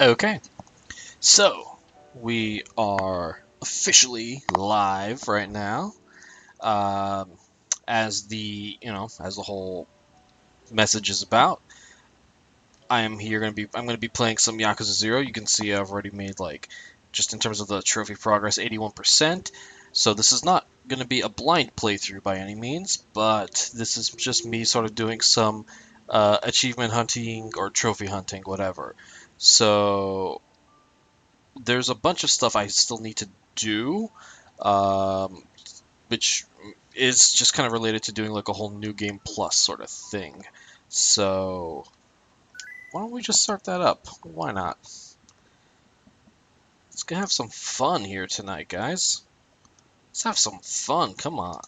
Okay, so we are officially live right now. Um, as the whole message is about, I'm gonna be playing some Yakuza 0. You can see I've already made just in terms of the trophy progress, 81%. So this is not gonna be a blind playthrough by any means, but this is just me sort of doing some achievement hunting or trophy hunting, whatever. So there's a bunch of stuff I still need to do, um, which is just kind of related to doing like a whole new game plus sort of thing. So why don't we just start that up? Why not? Let's go have some fun here tonight, guys. Let's have some fun. Come on.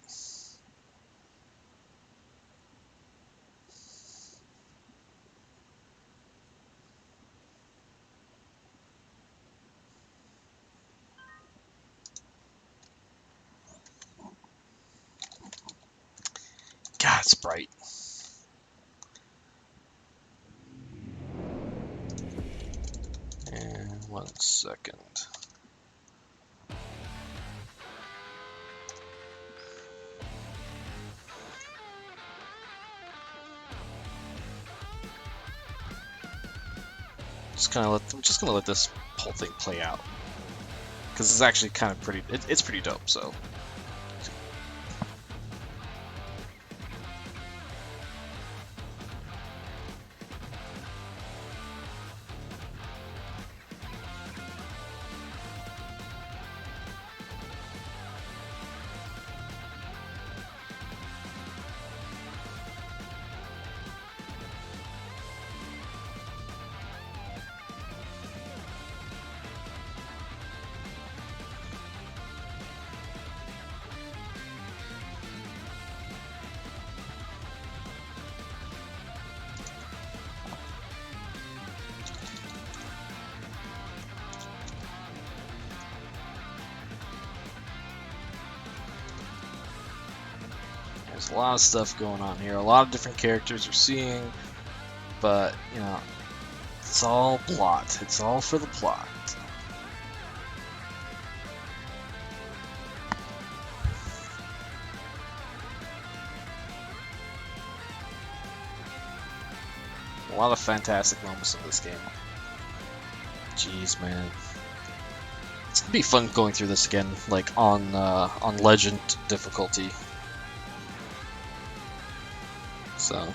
God, it's bright. And 1 second. I'm just gonna let this whole thing play out because it's actually kind of pretty. It's pretty dope. So. There's a lot of stuff going on here. A lot of different characters you're seeing, but it's all plot. It's all for the plot. A lot of fantastic moments in this game. Jeez, man. It's gonna be fun going through this again, like on Legend difficulty. So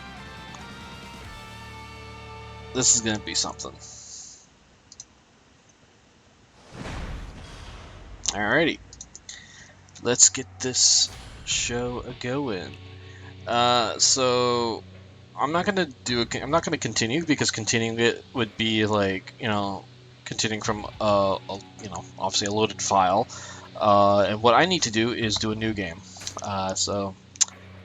this is gonna be something. Alrighty, let's get this show a going. So I'm not gonna I'm not gonna continue because continuing it would be like continuing from obviously a loaded file. And what I need to do is do a new game. So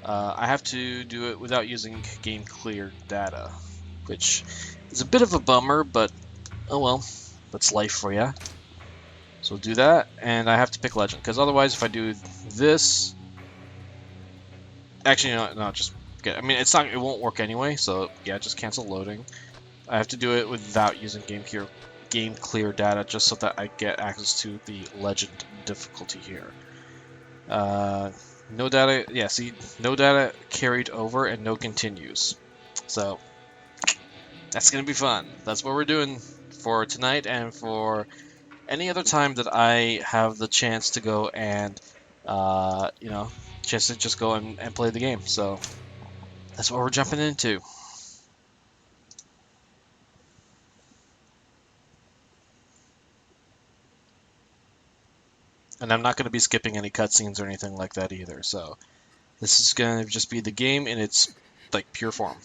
I have to do it without using game clear data, which is a bit of a bummer, but oh well, that's life for you. So we'll do that, and I have to pick legend because otherwise, if I do this, actually no, just get. I mean, it won't work anyway. So yeah, just cancel loading. I have to do it without using game clear data, just so that I get access to the legend difficulty here. No data. Yeah, see, no data carried over and no continues. So that's gonna be fun. That's what we're doing for tonight and for any other time that I have the chance to go and chance to just go and play the game. So that's what we're jumping into. And I'm not going to be skipping any cutscenes or anything like that either. So this is going to just be the game in its like pure form.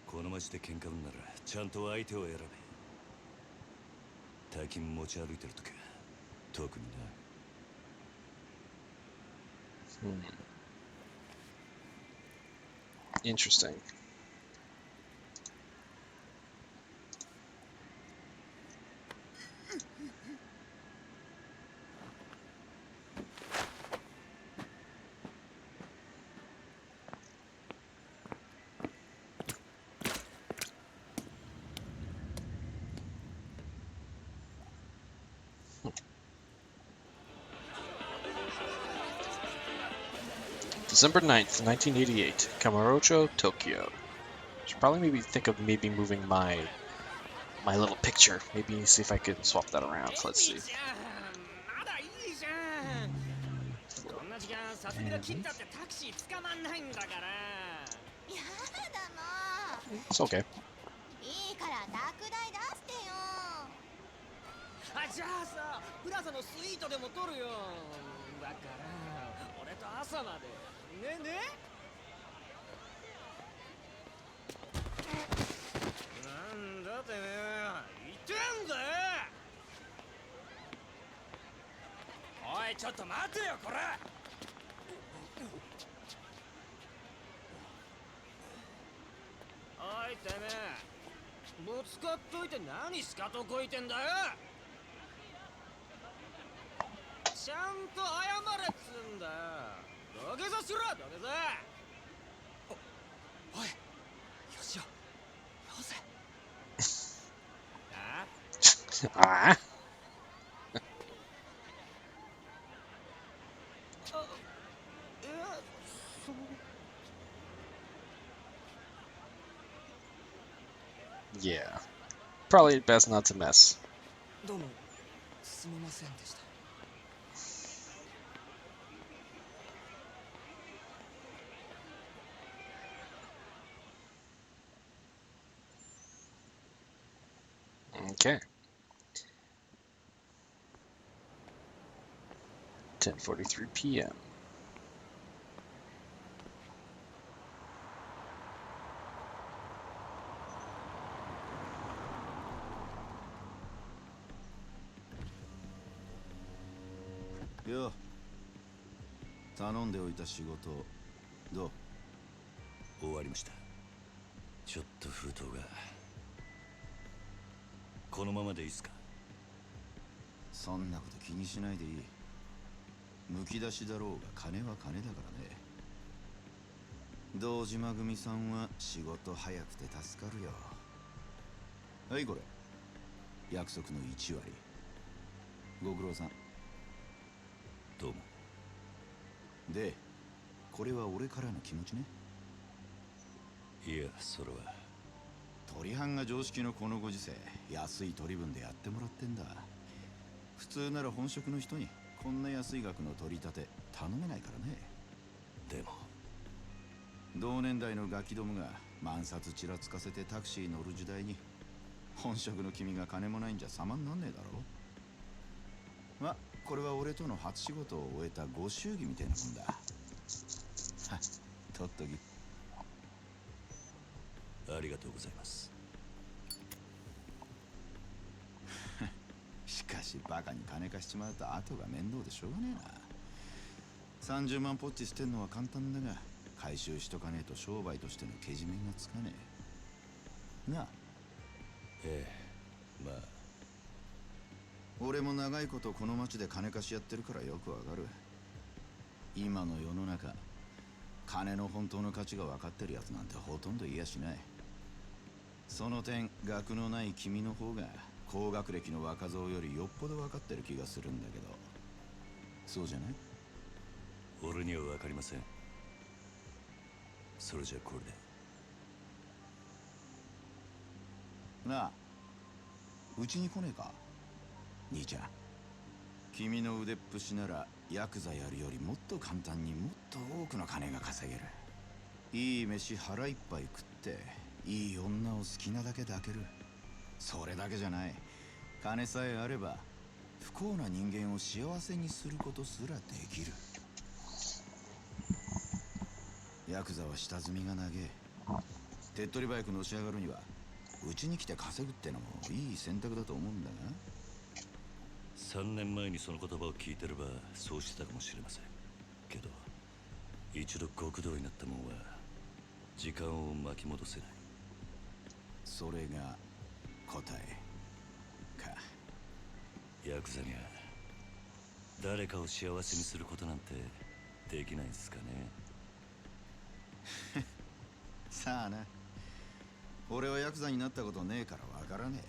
この町で喧嘩売んならちゃんと相手を選べ。大金持ち歩いてるときは特にな。Interesting. December 9th, 1988, Kamurocho, Tokyo. Should probably maybe think of maybe moving my little picture. Maybe see if I can swap that around. Let's see. It's okay. いいから宅代出してよ。じゃあさ、プラザのスイートでも取るよ。だから俺と朝までねね。なんだてめえ、言ってんだよ。おいちょっと待てよこれ。おいてめえ、ぶつかっといて何スカとこいてんだよ。ちゃんと謝れっつんだよ。土下座しろ土下座。おいよしよよせ。Ah. Yeah. Probably best not to mess. どうもすみませんでした。Okay. 10:43 p.m. Yo. 頼んでおいた仕事どう？終わりました。ちょっと封筒が。このままでいいっすか？そんなこと気にしないでいい。むき出しだろうが金は金だからね。堂島組さんは仕事早くて助かるよ。はいこれ約束の1割。ご苦労さん。どうも。でこれは俺からの気持ちね。いやそれは取り半が常識のこのご時世、安い取り分でやってもらってんだ。普通なら本職の人にこんな安い額の取り立て頼めないからね。でも同年代のガキどもが万札ちらつかせてタクシー乗る時代に本職の君が金もないんじゃ様になんねえだろ。ま、これは俺との初仕事を終えたご祝儀みたいなもんだ。はっ、とっとき。ありがとうございます。しかしバカに金貸しちまうと後が面倒でしょうがねえな。30万ポッチ捨てんのは簡単だが回収しとかねえと商売としてのけじめがつかねえな。ええ、まあ俺も長いことこの町で金貸しやってるからよくわかる。今の世の中金の本当の価値が分かってるやつなんてほとんどいやしない。その点学のない君の方が高学歴の若造よりよっぽど分かってる気がするんだけど、そうじゃない？俺には分かりません。それじゃこれでなあ、うちに来ねえか兄ちゃん。君の腕っぷしならヤクザやるよりもっと簡単にもっと多くの金が稼げる。いい飯腹いっぱい食っていい女を好きなだけ抱ける。それだけじゃない。金さえあれば不幸な人間を幸せにすることすらできる。ヤクザは下積みが長え。手っ取り早くのし上がるにはうちに来て稼ぐってのもいい選択だと思うんだが。3年前にその言葉を聞いてればそうしてたかもしれませんけど、一度極道になったもんは時間を巻き戻せない。それが答えか。ヤクザには誰かを幸せにすることなんてできないんすかね。さあな。俺はヤクザになったことねえからわからね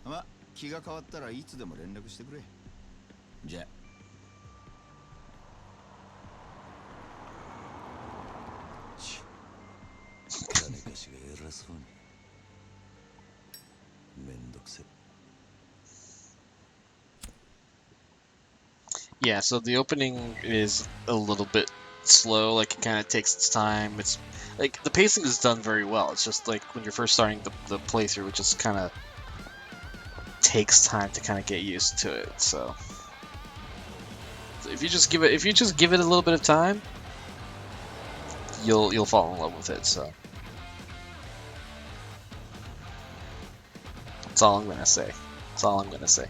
え。ま、気が変わったらいつでも連絡してくれ。じゃあ。金貸しが偉そうに。めんどくせ。Yeah, so the opening is a little bit slow, like it kind of takes its time. It's like the pacing is done very well. It's just like when you're first starting the playthrough, it just kind of takes time to kind of get used to it. So if you just give it a little bit of time, you'll fall in love with it. So that's all I'm gonna say. That's all I'm gonna say.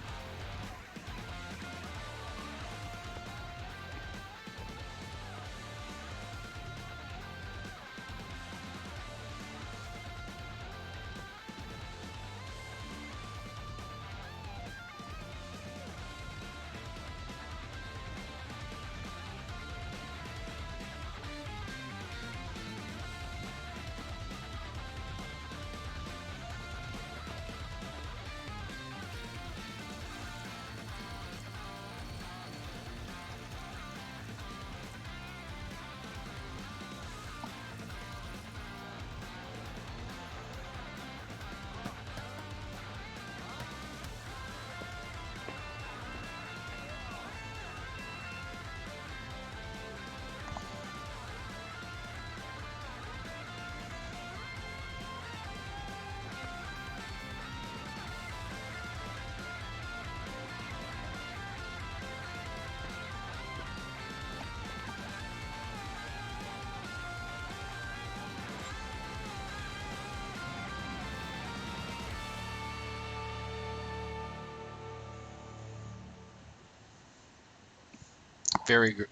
Very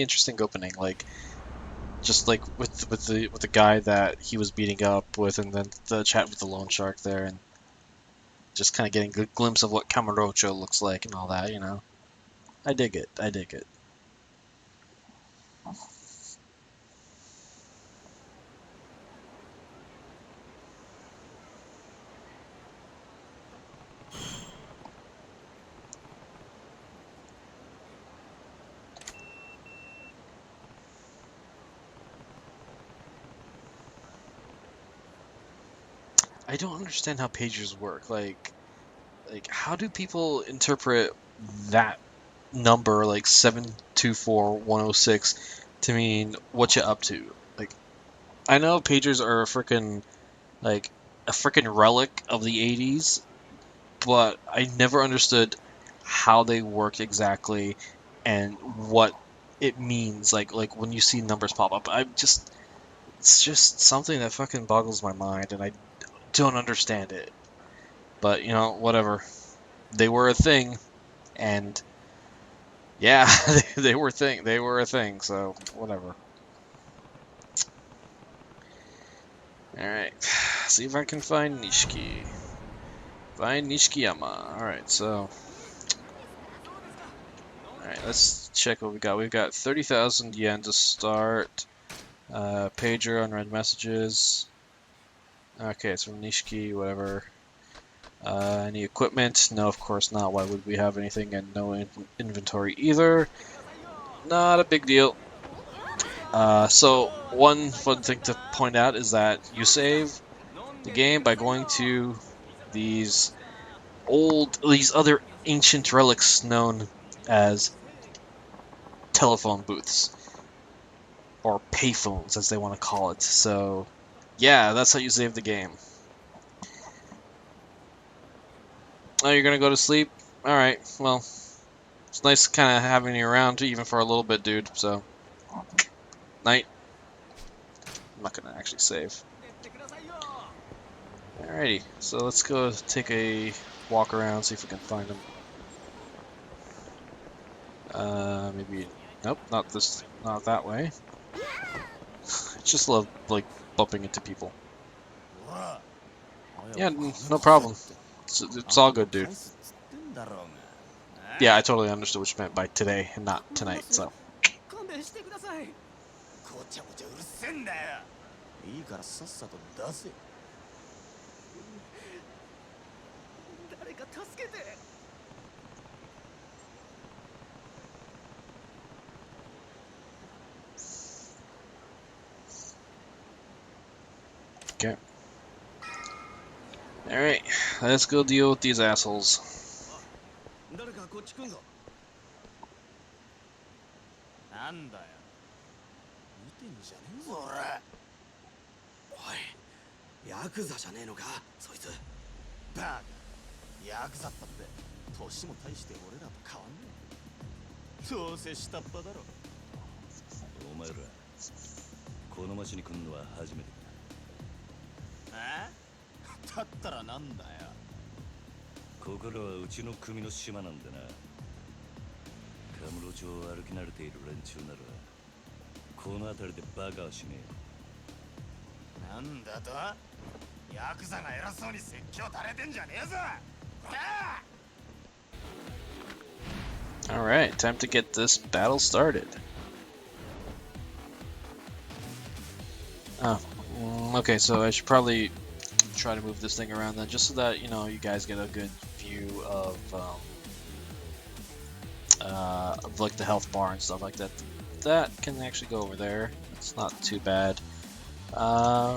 interesting opening. Like, just like with the guy that he was beating up with, and then the chat with the loan shark there, and just kind of getting a good glimpse of what Camarocho looks like and all that. You know, I dig it. I dig it. I don't understand how pagers work. Like how do people interpret that number, like 724106, to mean what you up to? Like, I know pagers are a freaking relic of the 80s, but I never understood how they worked exactly and what it means. Like when you see numbers pop up, it's just something that fucking boggles my mind, and I don't understand it. But you know, whatever. They were a thing, and yeah, they were a thing. So whatever. All right, see if I can find Nishiki. Find Nishikiyama. All right, so. All right, let's check what we got. We've got 30,000 yen to start. Pager, unread messages. Okay, it's from Nishiki, whatever. Any equipment? No, of course not. Why would we have anything? And no inventory either. Not a big deal. So one fun thing to point out is that you save the game by going to these other ancient relics known as telephone booths, or payphones as they want to call it. So yeah, that's how you save the game. Oh, you're gonna go to sleep? Alright, well, it's nice kind of having you around even for a little bit, dude, so night. I'm not gonna actually save. Alrighty, so let's go take a walk around, see if we can find him. Maybe, nope, not this, not that way. I just love, like, bumping into people. Yeah, no problem. It's all good, dude. Yeah, I totally understood what you meant by today and not tonight, so. 勘弁してください。ごちゃごちゃうるせえんだよ。いいからさっさと出せ。誰か助けて。Okay. Alright, let's go deal with these assholes. 誰かこっち来んぞ。なんだよ。見てんじゃねえぞ俺。おい、ヤクザじゃねえのか、そいつ。バカ。ヤクザったって年も大して俺らと変わんねえ。どうせ下っ端だろ。お前らこの町に来るのは初めてだ。え？だったらなんだよ。ここらはうちの組の島なんだな。カムロ町を歩き慣れている連中ならこの辺りでバカはしねえ。なんだと？ヤクザが偉そうに説教垂れてんじゃねえぞ。Alright, time to get this battle started. Oh, okay, so I should probably try to move this thing around then, just so that, you know, you guys get a good view of like the health bar and stuff like that. That can actually go over there. It's not too bad.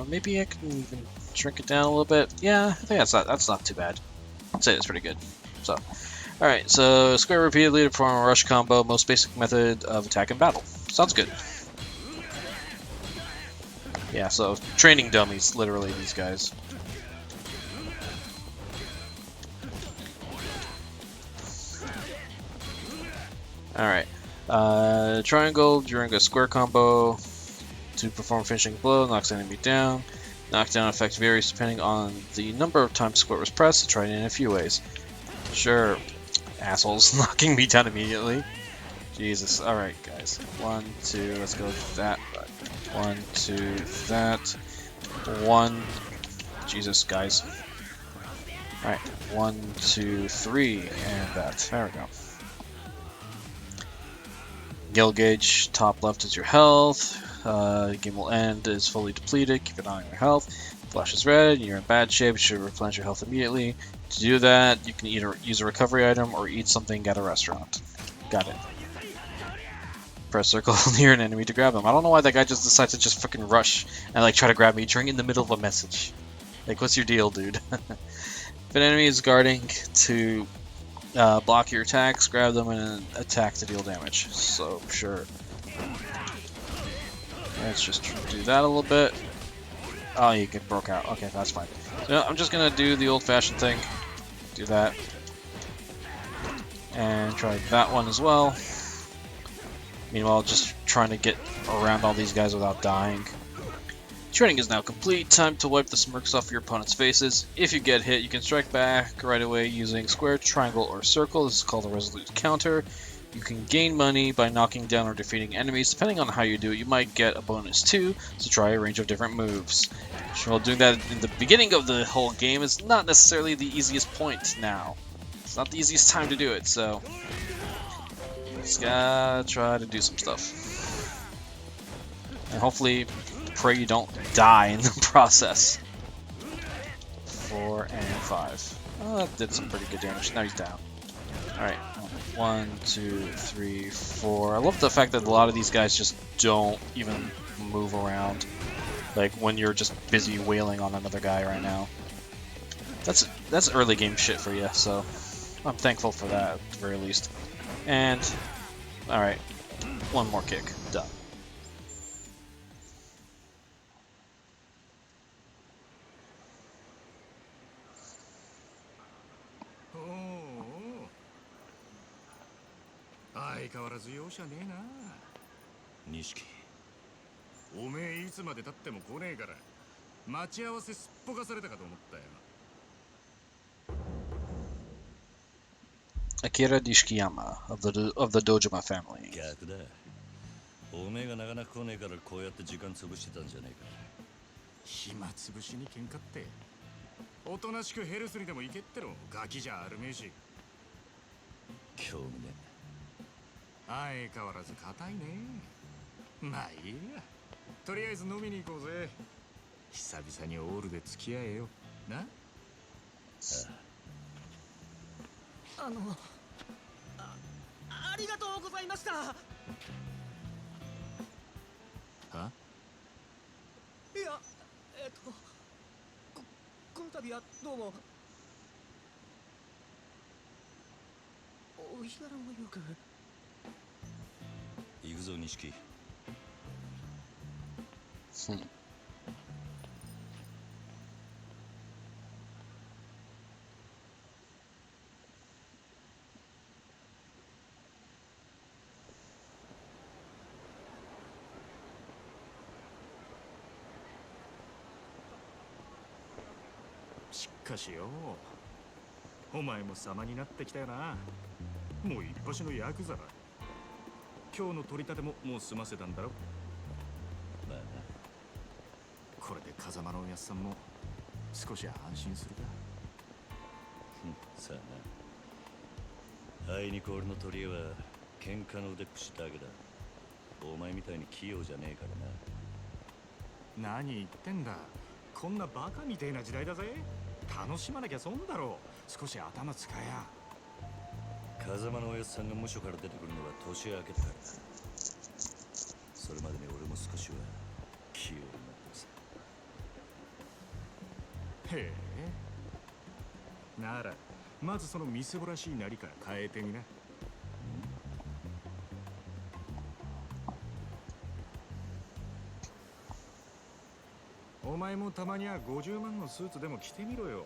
Maybe I can even shrink it down a little bit. Yeah, I think that's not too bad. I'd say it's pretty good. So, alright, so square repeatedly to perform a rush combo, most basic method of attack and battle. Sounds good. Yeah, so training dummies, literally, these guys. Alright. Triangle during a square combo to perform finishing blow, knocks enemy down. Knockdown effect varies depending on the number of times square was pressed, so try it in a few ways. Sure, assholes, knocking me down immediately. Jesus, alright guys. 1, 2, let's go with that. 1, 2, that. 1. Jesus, guys. Alright, 1, 2, 3, and that. There we go. Gil gauge, top left is your health. Game will end is fully depleted. Keep an eye on your health. Flash is red. You're in bad shape. You should replenish your health immediately. To do that, you can either use a recovery item or eat something at a restaurant. Got it. Press circle near an enemy to grab them. I don't know why that guy just decides to just freaking rush and like try to grab me during in the middle of a message. Like, what's your deal, dude? If an enemy is guarding to block your attacks, grab them and attack to deal damage. So, sure. Let's just do that a little bit. Oh, you get broke out. Okay, that's fine. So I'm just gonna do the old-fashioned thing. Do that. And try that one as well. Meanwhile, just trying to get around all these guys without dying. Training is now complete. Time to wipe the smirks off your opponent's faces. If you get hit, you can strike back right away using square, triangle, or circle. This is called a resolute counter. You can gain money by knocking down or defeating enemies. Depending on how you do it, you might get a bonus too, so try a range of different moves. Well, doing that in the beginning of the whole game is not necessarily the easiest point now. It's not the easiest time to do it, so just gotta try to do some stuff. And hopefully, pray you don't die in the process. 4 and 5. Oh, that did some pretty good damage. Now he's down. Alright. 1, 2, 3, 4. I love the fact that a lot of these guys just don't even move around. Like when you're just busy wailing on another guy right now. That's early game shit for you, so I'm thankful for that, at the very least. And, alright, one more kick. Done. Oh. 相変わらず容赦ねえな。錦、おめえいつまで経っても来ねえから待ち合わせすっぽかされたかと思ったよ。 Akira Nishikiyama of the Dojima family. 逆だ。おめえがなかなか来ねえからこうやって時間潰してたんじゃねえか。暇つぶしに喧嘩っておとなしくヘルスにでも行けってろ。ガキじゃあるめえし。興味ね。相変わらず硬いね。まあいいや、とりあえず飲みに行こうぜ。久々にオールで付き合えよな。ありがとうございました。はいやこの度はどうも。お日柄もよく。行くぞ錦。しかしよ、お前も様になってきたよな。もう一発のヤクザだ。今日の取り立てももう済ませたんだろ。まあな。これで風間のおやっさんも少し安心するか。さあな。あいにく俺の取り柄は喧嘩の腕っぷしだけだ。お前みたいに器用じゃねえからな。何言ってんだ。こんなバカみてえな時代だぜ。楽しまなきゃ損だろう。少し頭使えや。風間のおやっさんが無所から出てくるのは年明けたからだ。それまでに俺も少しは器用になってさ。へえ。ならまずそのみすぼらしいなりから変えてみな。お前もたまには50万のスーツでも着てみろよ。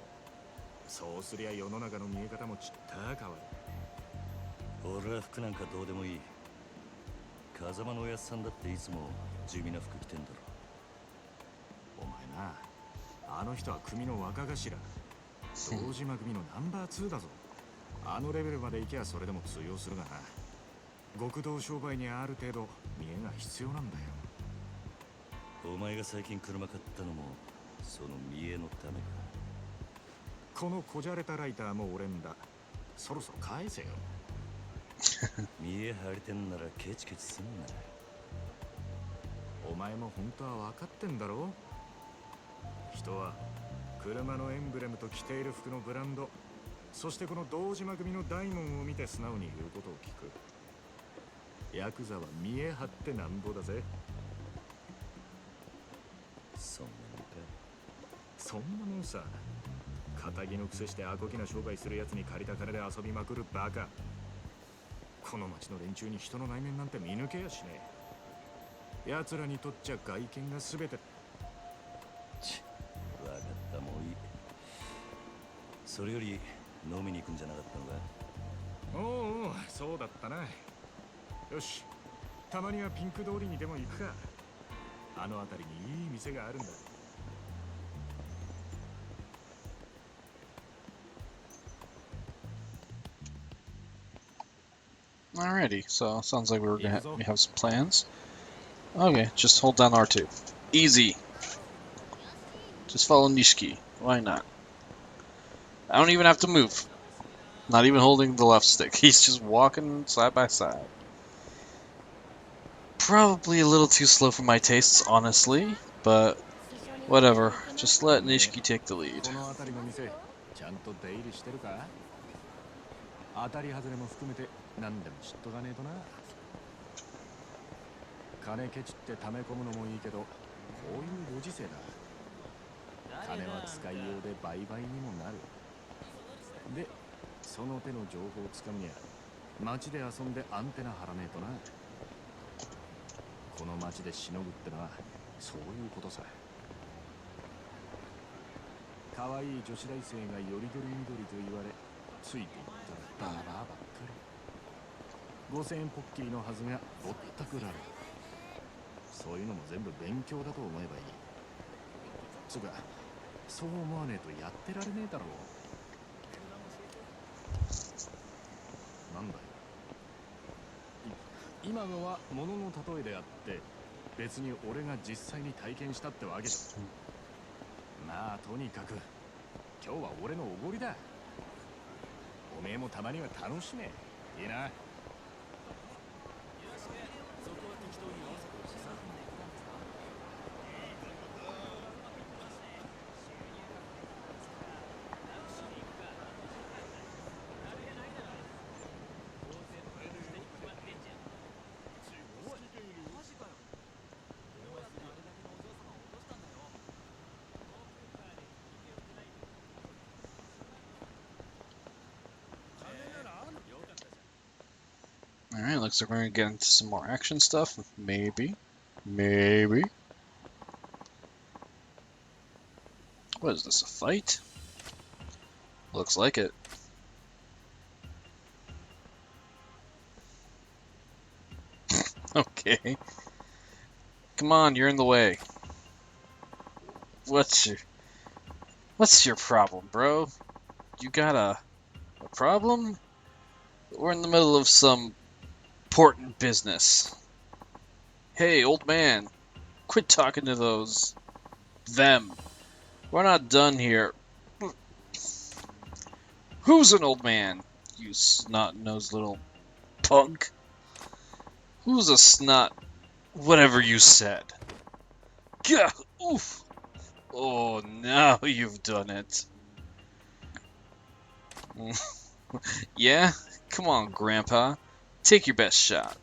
そうすりゃ世の中の見え方もちった変わる。俺は服なんかどうでもいい。風間のおやっさんだっていつも地味な服着てんだろ。お前な、あの人は組の若頭。堂島組のナンバー2だぞ。あのレベルまで行けばそれでも通用するがな。極道商売にある程度見えが必要なんだよ。お前が最近車買ったのもその見栄のためか。このこじゃれたライターも俺んだ。そろそろ返せよ。見栄張りてんならケチケチすんな。お前も本当は分かってんだろ。人は車のエンブレムと着ている服のブランド、そしてこの堂島組の大門を見て素直に言うことを聞く。ヤクザは見栄張ってなんぼだぜ。そんなにか。そんなもんさ。仇の癖してアコギな商売するやつに借りた金で遊びまくるバカ。この町の連中に人の内面なんて見抜けやしねえ。奴らにとっちゃ外見が全て。わかった、もういい。それより飲みに行くんじゃなかったのか。おうおう、そうだったな。よし、たまにはピンク通りにでも行くか。あの辺りにいい店があるんだ。Alrighty, so sounds like we have some plans. Okay, just hold down R2. Easy. Just follow Nishiki. Why not? I don't even have to move. Not even holding the left stick. He's just walking side by side. Probably a little too slow for my tastes, honestly, but whatever. Just let Nishiki take the lead. この辺りの店、ちゃんと出入りしてるか？当たり外れも含めて何でも知っとかねえとな。金ケチって溜め込むのもいいけど、こういうご時世だ。金は使いようで売買にもなる。で、そその手の情報をつかむには街で遊んでアンテナ張らねえとな。この街でしのぐってのはそういうことさ。可愛い女子大生がよりどりみどりと言われついていったらババアばっかり。5000円ポッキリのはずがぼったくられる。そういうのも全部勉強だと思えばいい。つうかそう思わねえとやってられねえだろう。なんだよ、今のは物の例えであって別に俺が実際に体験したってわけじゃ。まあとにかく今日は俺のおごりだ。おめえもたまには楽しめ。いいな。Alright, looks like we're gonna get into some more action stuff. Maybe. Maybe. What is this, a fight? Looks like it. Okay. Come on, you're in the way. What's your problem, bro? You got a problem? We're in the middle of some important business. Hey, old man, quit talking to them. We're not done here. Who's an old man, you snot-nosed little punk? Who's a snot? Whatever you said. Gah! Oof! Oh, now you've done it. Yeah? Come on, Grandpa. Take your best shot.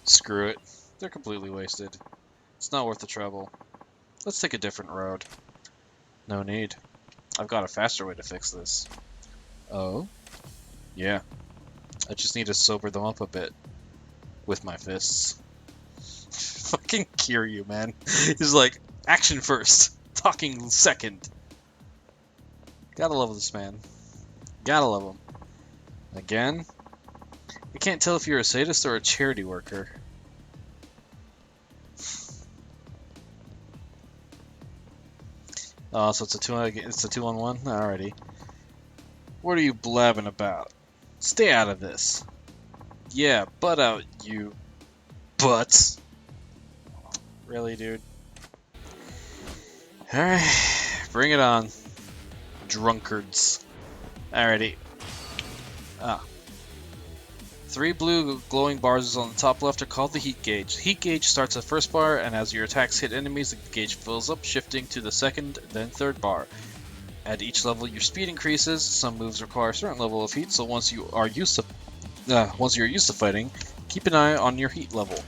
Screw it. They're completely wasted. It's not worth the trouble. Let's take a different road. No need. I've got a faster way to fix this. Oh? Yeah. I just need to sober them up a bit. With my fists. Fucking Kiryu, man. He's like, action first, talking second. Gotta love this man. Gotta love him. Again? I can't tell if you're a sadist or a charity worker. Oh, so it's a 2-on-1? Alrighty. What are you blabbing about? Stay out of this. Yeah, butt out, you butts. Really, dude? Alright, bring it on. Drunkards. Alrighty. 3 blue glowing bars on the top left are called the heat gauge. The heat gauge starts at first bar, and as your attacks hit enemies, the gauge fills up, shifting to the second, then third bar. At each level, your speed increases. Some moves require a certain level of heat, so once you're used to fighting, keep an eye on your heat level.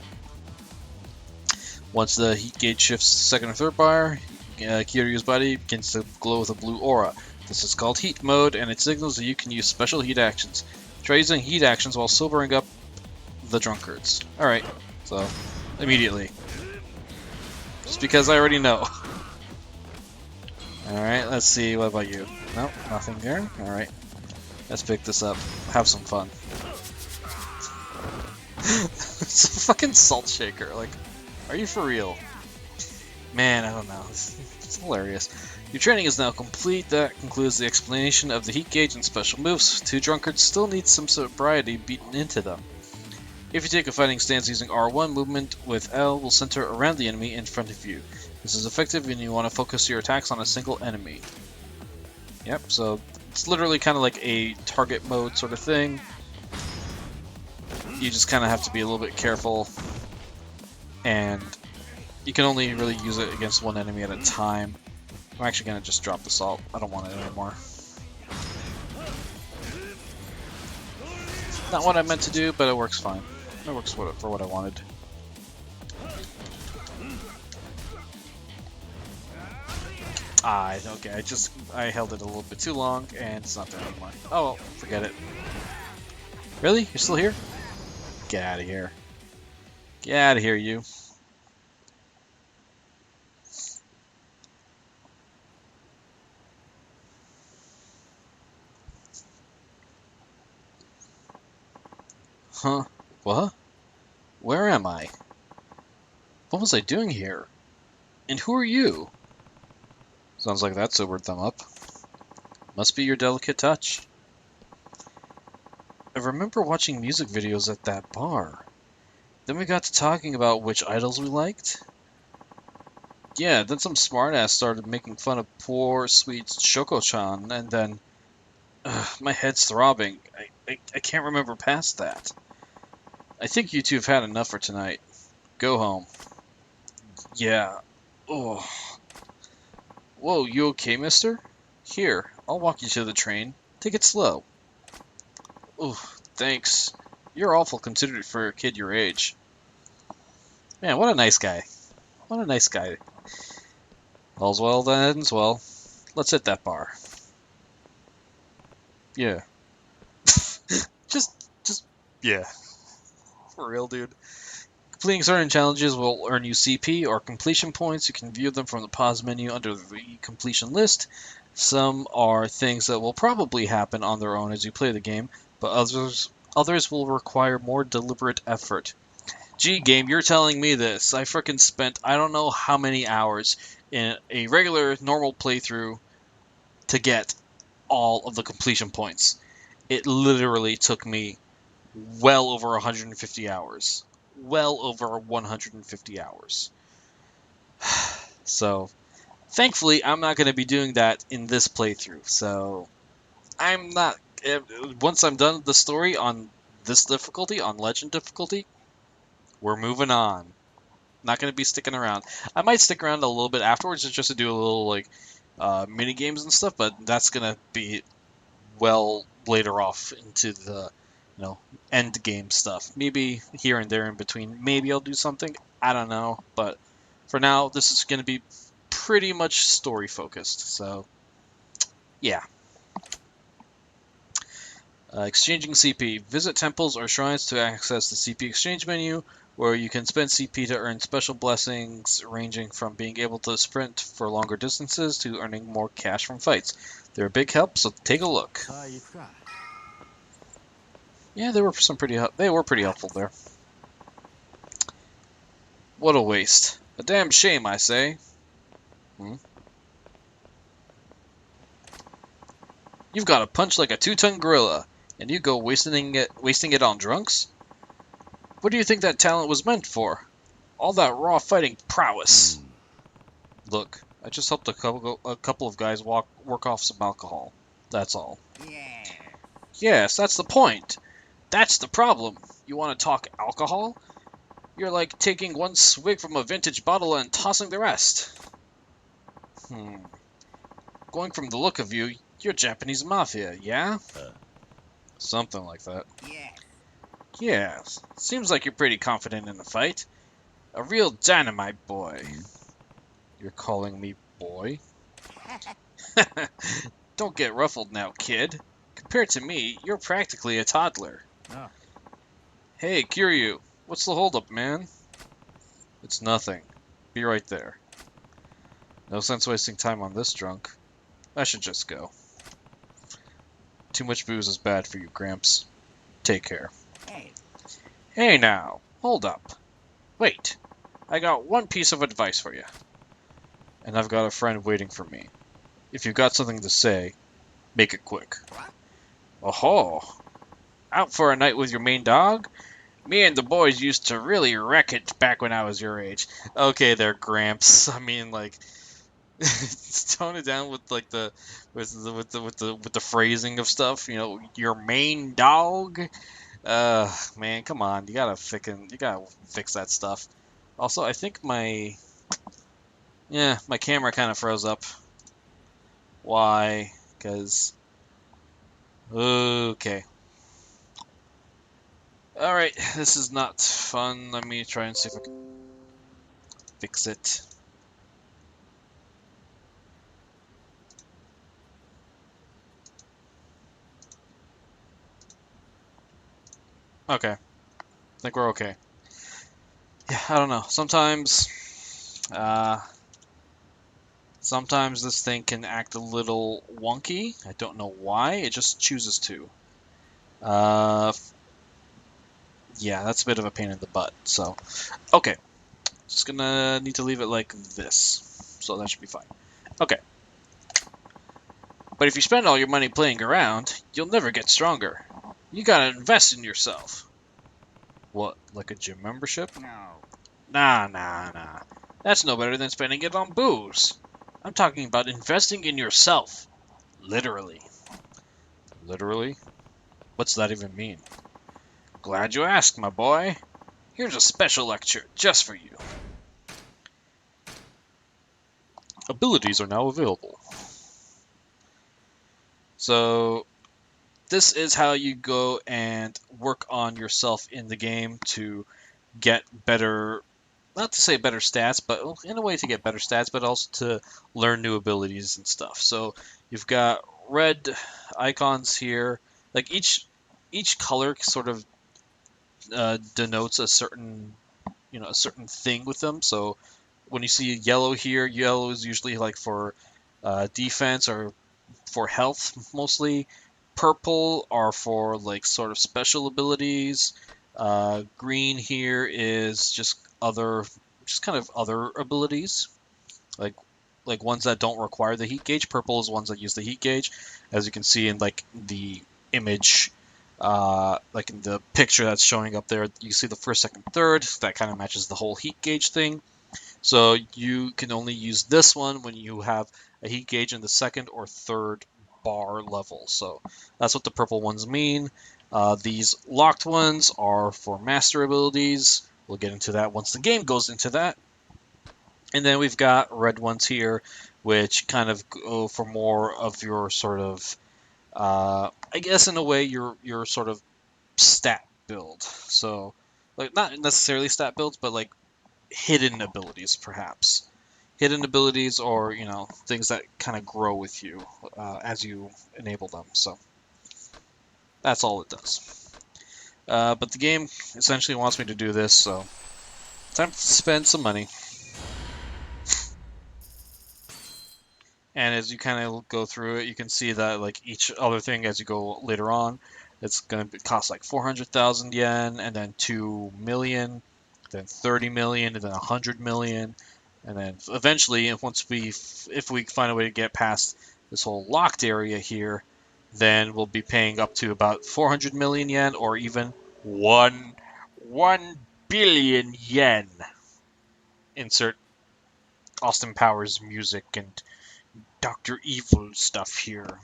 Once the heat gauge shifts to second or third bar, Kiryu's body begins to glow with a blue aura. This is called heat mode, and it signals that you can use special heat actions. Try using heat actions while sobering up the drunkards. Alright, so, immediately. Just because I already know. Alright, let's see, what about you? Nope, nothing there. Alright, let's pick this up. Have some fun. It's a fucking salt shaker, like, are you for real? Man, I don't know, it's hilarious. Your training is now complete. That concludes the explanation of the heat gauge and special moves. 2 drunkards still need some sobriety beaten into them. If you take a fighting stance using R1, movement with L will center around the enemy in front of you. This is effective when you want to focus your attacks on a single enemy. Yep, so it's literally kind of like a target mode sort of thing. You just kind of have to be a little bit careful, and you can only really use it against one enemy at a time. I'm actually going to just drop the salt. I don't want it anymore. Not what I meant to do, but it works fine. It works for what I wanted. Ah, okay, I held it a little bit too long, and it's not there anymore. Oh, well, forget it. Really? You're still here? Get out of here. Get out of here, you. Huh? What? Where am I? What was I doing here? And who are you? Sounds like that sobered them up. Must be your delicate touch. I remember watching music videos at that bar. Then we got to talking about which idols we liked. Yeah, then some smartass started making fun of poor, sweet Shoko-chan, and then... my head's throbbing. I can't remember past that. I think you two have had enough for tonight. Go home. Yeah. Oh. Whoa, you okay, mister? Here, I'll walk you to the train. Take it slow. Oh, thanks. You're awful considerate for a kid your age. Man, what a nice guy. What a nice guy. All's well that ends well. Let's hit that bar. Yeah. just, yeah. For real, dude. Completing certain challenges will earn you CP or completion points. You can view them from the pause menu under the completion list. Some are things that will probably happen on their own as you play the game, but others will require more deliberate effort. Gee, game, you're telling me this. I frickin' spent I don't know how many hours in a regular, normal playthrough to get all of the completion points. It literally took me well over 150 hours. Well over 150 hours. So, thankfully, I'm not going to be doing that in this playthrough. So, I'm not. Once I'm done with the story on this difficulty, on Legend difficulty, we're moving on. Not going to be sticking around. I might stick around a little bit afterwards just to do a little, like, mini games and stuff, but that's going to be well later off into the, end game stuff. Maybe here and there in between. Maybe I'll do something. I don't know. But for now, this is going to be pretty much story focused. So, yeah. Exchanging CP. Visit temples or shrines to access the CP exchange menu, where you can spend CP to earn special blessings ranging from being able to sprint for longer distances to earning more cash from fights. They're a big help, so take a look. Yeah, they were pretty helpful there. What a waste. A damn shame, I say. You've got a punch like a 2-ton gorilla, and you go wasting it on drunks? What do you think that talent was meant for? All that raw fighting prowess. Look, I just helped a couple of guys work off some alcohol. That's all. Yeah. Yes, that's the point. That's the problem. You want to talk alcohol? You're like taking one swig from a vintage bottle and tossing the rest. Going from the look of you, you're Japanese mafia, yeah? Something like that. Yeah. Yes. Seems like you're pretty confident in the fight. A real dynamite boy. You're calling me boy? Don't get ruffled now, kid. Compared to me, you're practically a toddler. Ah. Hey, Kiryu, what's the holdup, man? It's nothing. Be right there. No sense wasting time on this drunk. I should just go. Too much booze is bad for you, Gramps. Take care. Hey now, hold up. Wait, I got one piece of advice for you. And I've got a friend waiting for me. If you've got something to say, make it quick. Oh-ho! Out for a night with your main dog? Me and the boys used to really wreck it back when I was your age. Okay there, Gramps. I mean, like, tone it down with like with the phrasing of stuff. You know, your main dog. Man, come on. You gotta fix that stuff. Also, I think my camera kind of froze up. Why? Because okay. All right, this is not fun. Let me try and see if I can fix it. Okay. I think we're okay. Yeah, I don't know. Sometimes this thing can act a little wonky. I don't know why. It just chooses to. Uh, yeah, that's a bit of a pain in the butt. So, okay. Just gonna need to leave it like this. So that should be fine. Okay. But if you spend all your money playing around, you'll never get stronger. You gotta invest in yourself. What, like a gym membership? No. Nah. That's no better than spending it on booze. I'm talking about investing in yourself. Literally. Literally? What's that even mean? Glad you asked, my boy. Here's a special lecture just for you. Abilities are now available. So, this is how you go and work on yourself in the game to get better, not to say better stats, but in a way to get better stats, but also to learn new abilities and stuff. So you've got red icons here. Like each color sort of denotes a certain a certain thing with them. So when you see yellow here, yellow is usually like for defense or for health mostly. Purple are for like sort of special abilities. Green here is just kind of other abilities, like ones that don't require the heat gauge. Purple is ones that use the heat gauge, as you can see in like the image, like in the picture that's showing up there. You see the first, second, third. That kind of matches the whole heat gauge thing. So you can only use this one when you have a heat gauge in the second or third bar level. So that's what the purple ones mean. These locked ones are for master abilities. We'll get into that once the game goes into that. And then we've got red ones here, which kind of go for more of your sort of, I guess in a way, your sort of stat build. So, like not necessarily stat builds, but like hidden abilities, perhaps. Hidden abilities, or things that kind of grow with you as you enable them. So that's all it does. But the game essentially wants me to do this, so time to spend some money. And as you kind of go through it, you can see that like each other thing as you go later on, it's going to cost like 400,000 yen, and then 2 million, then 30 million, and then 100 million, and then eventually, if we find a way to get past this whole locked area here, then we'll be paying up to about 400 million yen, or even 1 billion yen. Insert Austin Powers music and Dr. Evil stuff here.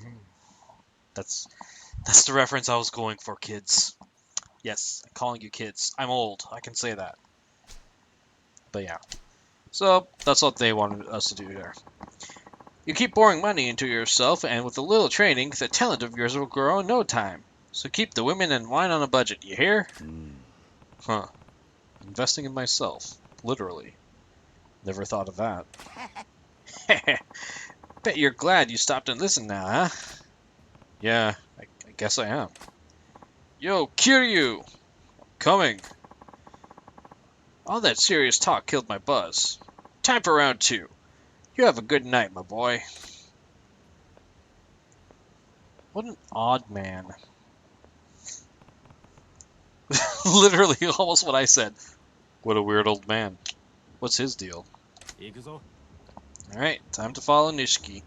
That's that's the reference I was going for, kids. Yes, I'm calling you kids. I'm old. I can say that. But yeah. So that's what they wanted us to do here. You keep pouring money into yourself, and with a little training, the talent of yours will grow in no time. So keep the women and wine on a budget, you hear? Huh. Investing in myself. Literally. Never thought of that. Bet you're glad you stopped and listened now, huh? Yeah, I guess I am. Yo, Kiryu! Coming! All that serious talk killed my buzz. Time for round two. You have a good night, my boy. What an odd man. Literally almost what I said. What a weird old man. What's his deal? 行くぞ。 Alright, time to follow Nishiki.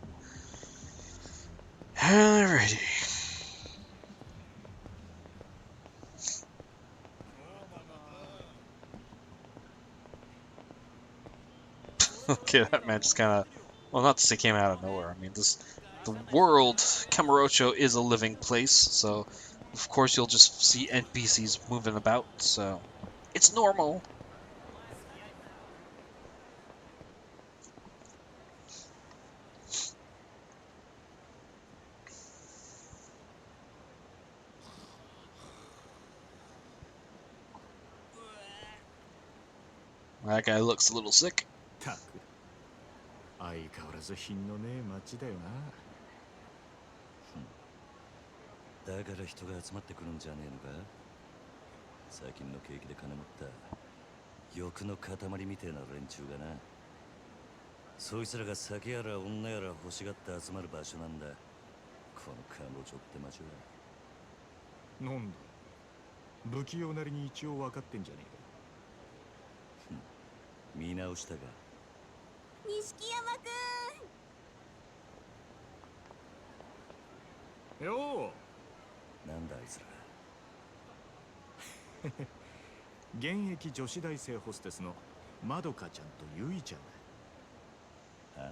Alrighty. Okay, that man just kinda, well, not to say came out of nowhere. I mean, the world, Kamurocho is a living place, so of course you'll just see NPCs moving about, so it's normal. That guy looks a little sick. たく相変わらず品のねえ街だよな。だから人が集まってくるんじゃねえのか。最近の景気で金持った欲の塊みてえな連中がな。そいつらが酒やら女やら欲しがって集まる場所なんだ、このカムロ町って町は。なんだ、不器用なりに一応分かってんじゃね見直したか。錦山くえか。よなんだあいつら。現役女子大生ホステスのまどかちゃんとゆいちゃんだ。あ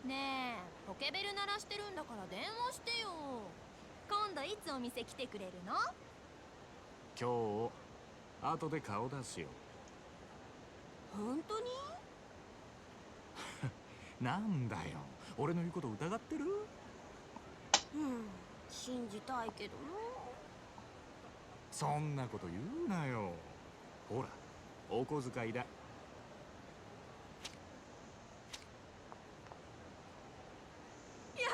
ねえ、ポケベル鳴らしてるんだから電話してよ。今度いつお店来てくれるの？今日後で顔出すよ。本当に？なんだよ、俺の言うこと疑ってる？信じたいけどな。そんなこと言うなよ。ほら、お小遣いだ。や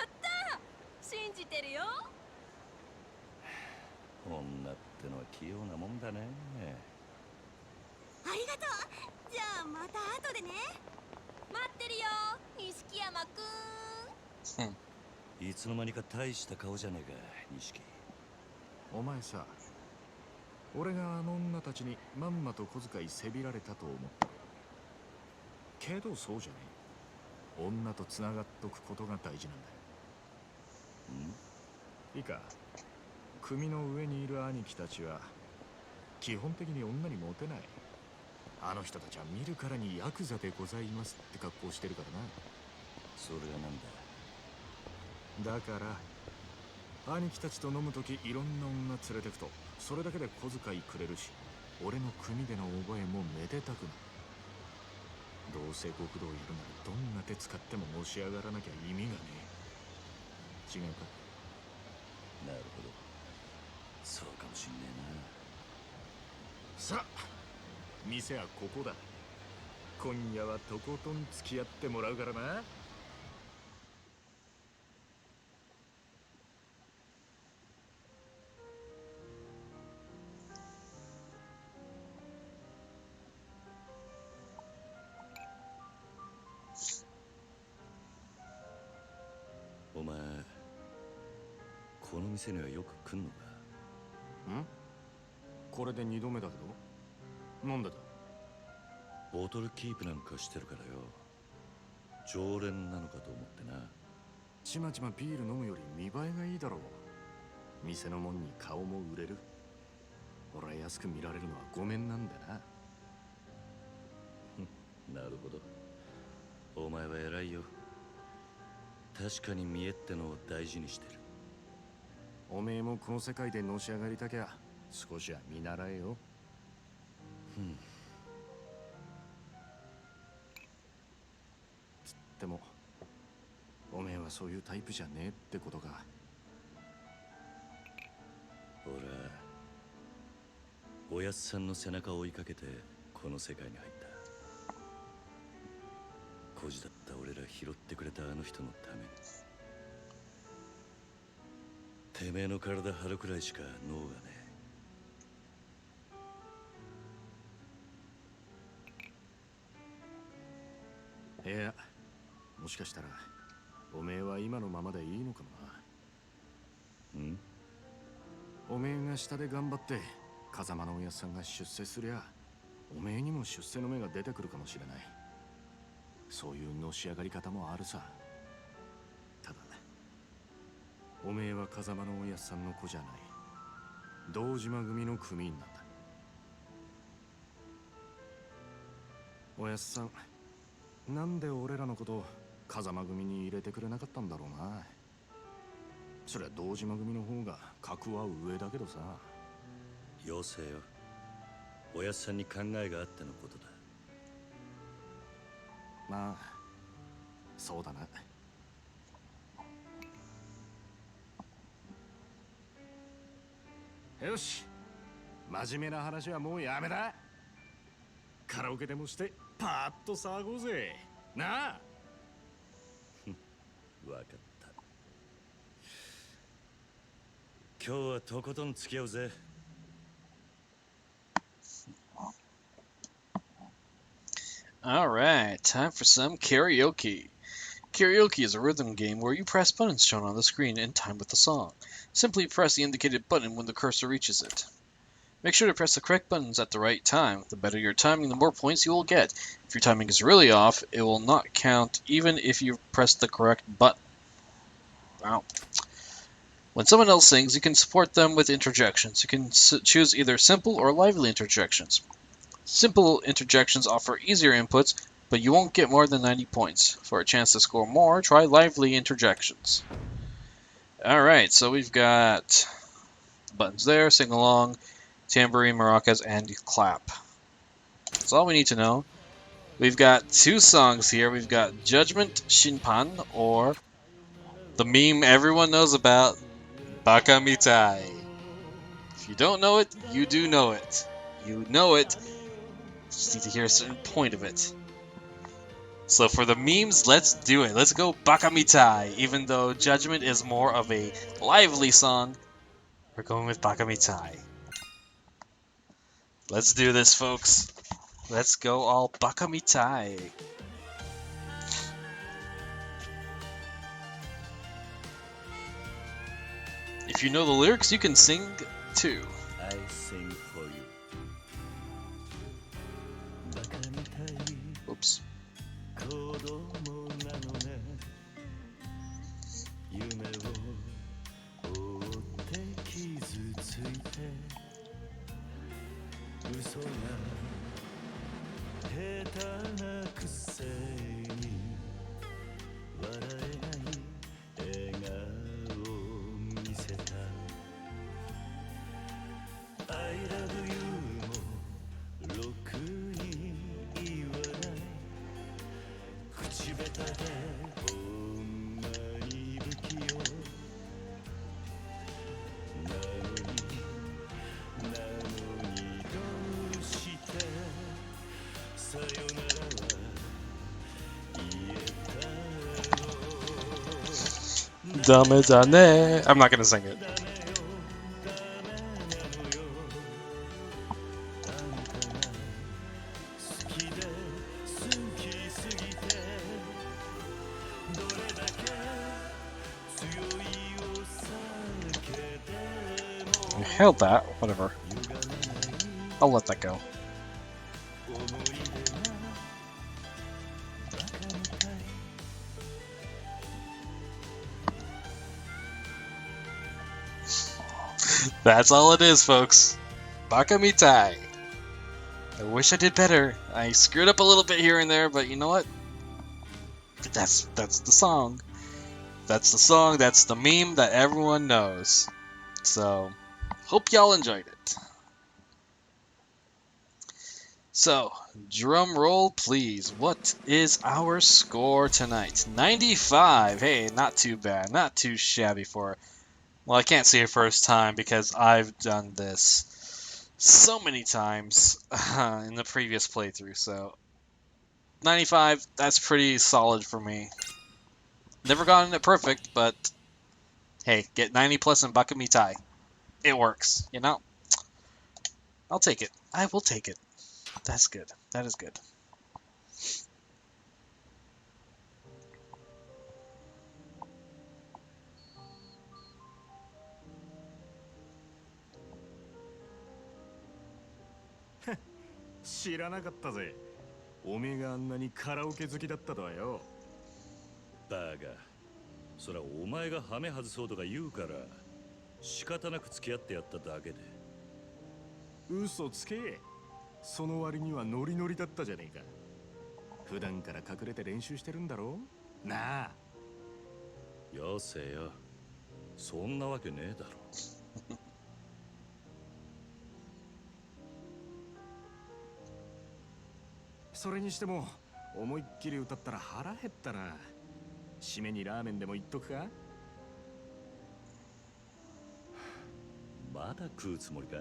ったー、信じてるよ。女ってのは器用なもんだね。ありがとう。じゃあまた後でね。待ってるよ、錦山くん。いつの間にか大した顔じゃねえか、錦。お前さ、俺があの女たちにまんまと小遣いせびられたと思ったけど、そうじゃねえ。女とつながっとくことが大事なんだ。いいか、組の上にいる兄貴たちは基本的に女にモテない。あの人たちは見るからにヤクザでございますって格好してるからな。それはなんだ。だから兄貴たちと飲むときいろんな女連れてくと、それだけで小遣いくれるし、俺の組での覚えもめでたくなる。どうせ極道やるならどんな手使ってものし上がらなきゃ意味がねえ。違うか？なるほど、そうかもしんねさあ、店はここだ。今夜はとことん付き合ってもらうからな。えな。お前この店にはよく来んのか？これで2度目だけど、なんでだ？ボトルキープなんかしてるからよ、常連なのかと思ってな。ちまちまビール飲むより見栄えがいいだろう。店のもんに顔も売れる。俺は安く見られるのはごめんなんだな。なるほど、お前は偉いよ。確かに見栄ってのを大事にしてる。おめえもこの世界でのし上がりたきゃ少しは見習えよ。つってもおめえはそういうタイプじゃねえってことか。俺はおやっさんの背中を追いかけてこの世界に入った。孤児だった俺ら拾ってくれたあの人のために。てめえの体張るくらいしか脳がねいや、もしかしたらおめえは今のままでいいのかもな。おめえが下で頑張って風間のおやっさんが出世すりゃ、おめえにも出世の芽が出てくるかもしれない。そういうのし上がり方もあるさ。ただおめえは風間のおやっさんの子じゃない。堂島組の組員なんだ。おやっさん、なんで俺らのこと風間組に入れてくれなかったんだろうな。そりゃ堂島組の方が格は上だけどさ。よせよ、おやっさんに考えがあってのことだ。まあそうだな。よし、真面目な話はもうやめだ。カラオケでもしてパーッと騒ごうぜなあ。わかった。今日はとことん付き合うぜ。Alright, time for some karaoke. Karaoke is a rhythm game where you press buttons shown on the screen in time with the song. Simply press the indicated button when the cursor reaches it. Make sure to press the correct buttons at the right time. The better your timing, the more points you will get. If your timing is really off, it will not count even if you press the correct button. Wow. When someone else sings, you can support them with interjections. You can choose either simple or lively interjections. Simple interjections offer easier inputs, but you won't get more than 90 points. For a chance to score more, try lively interjections. Alright, so we've got buttons there, sing along, tambourine, maracas, and clap. That's all we need to know. We've got two songs here. We've got Judgment Shinpan, or the meme everyone knows about, Baka Mitai. If you don't know it, you do know it. You know it, you just need to hear a certain point of it. So for the memes, let's do it. Let's go Baka Mitai. Even though Judgment is more of a lively song, we're going with Baka Mitai. Let's do this, folks. Let's go all Baka Mitai. If you know the lyrics, you can sing too. I sing for you. Oops. 子供なのね夢を追って傷ついて嘘が下手なくせに笑えない笑顔を見せた I love you もろくに言わない口下手でほんまに不器用なのにどうしてさよならは言えたの Dame dane. I'm not gonna sing it. ダメよダメなのよあんたが好きで好きすぎてどれだけ強いお酒で I も held that. Whatever. 歪まない I'll let that go. 思い出がバカみたい That's all it is, folks. Baka Mitai. I wish I did better. I screwed up a little bit here and there, but you know what? That's the song. That's the song. That's the meme that everyone knows. So, hope y'all enjoyed it. So, drum roll, please. What is our score tonight? 95. Hey, not too bad. Not too shabby for. Well, I can't say first time because I've done this so many times in the previous playthrough. So, 95. That's pretty solid for me. Never gotten it perfect, but hey, get 90 plus in Baka Mitai. It works, you know? I'll take it. I will take it. That's good. That is good. Heh, 知らなかったぜ。おめえがあんなにカラオケ好きだったとはよ。バカそらお前がハメ外そうとか言うから仕方なく付き合ってやっただけで嘘つけ。その割にはノリノリだったじゃねえか。普段から隠れて練習してるんだろなあ。よせよそんなわけねえだろそれにしても思いっきり歌ったら腹減ったな。締めにラーメンでも言っとくか。まだ食うつもりか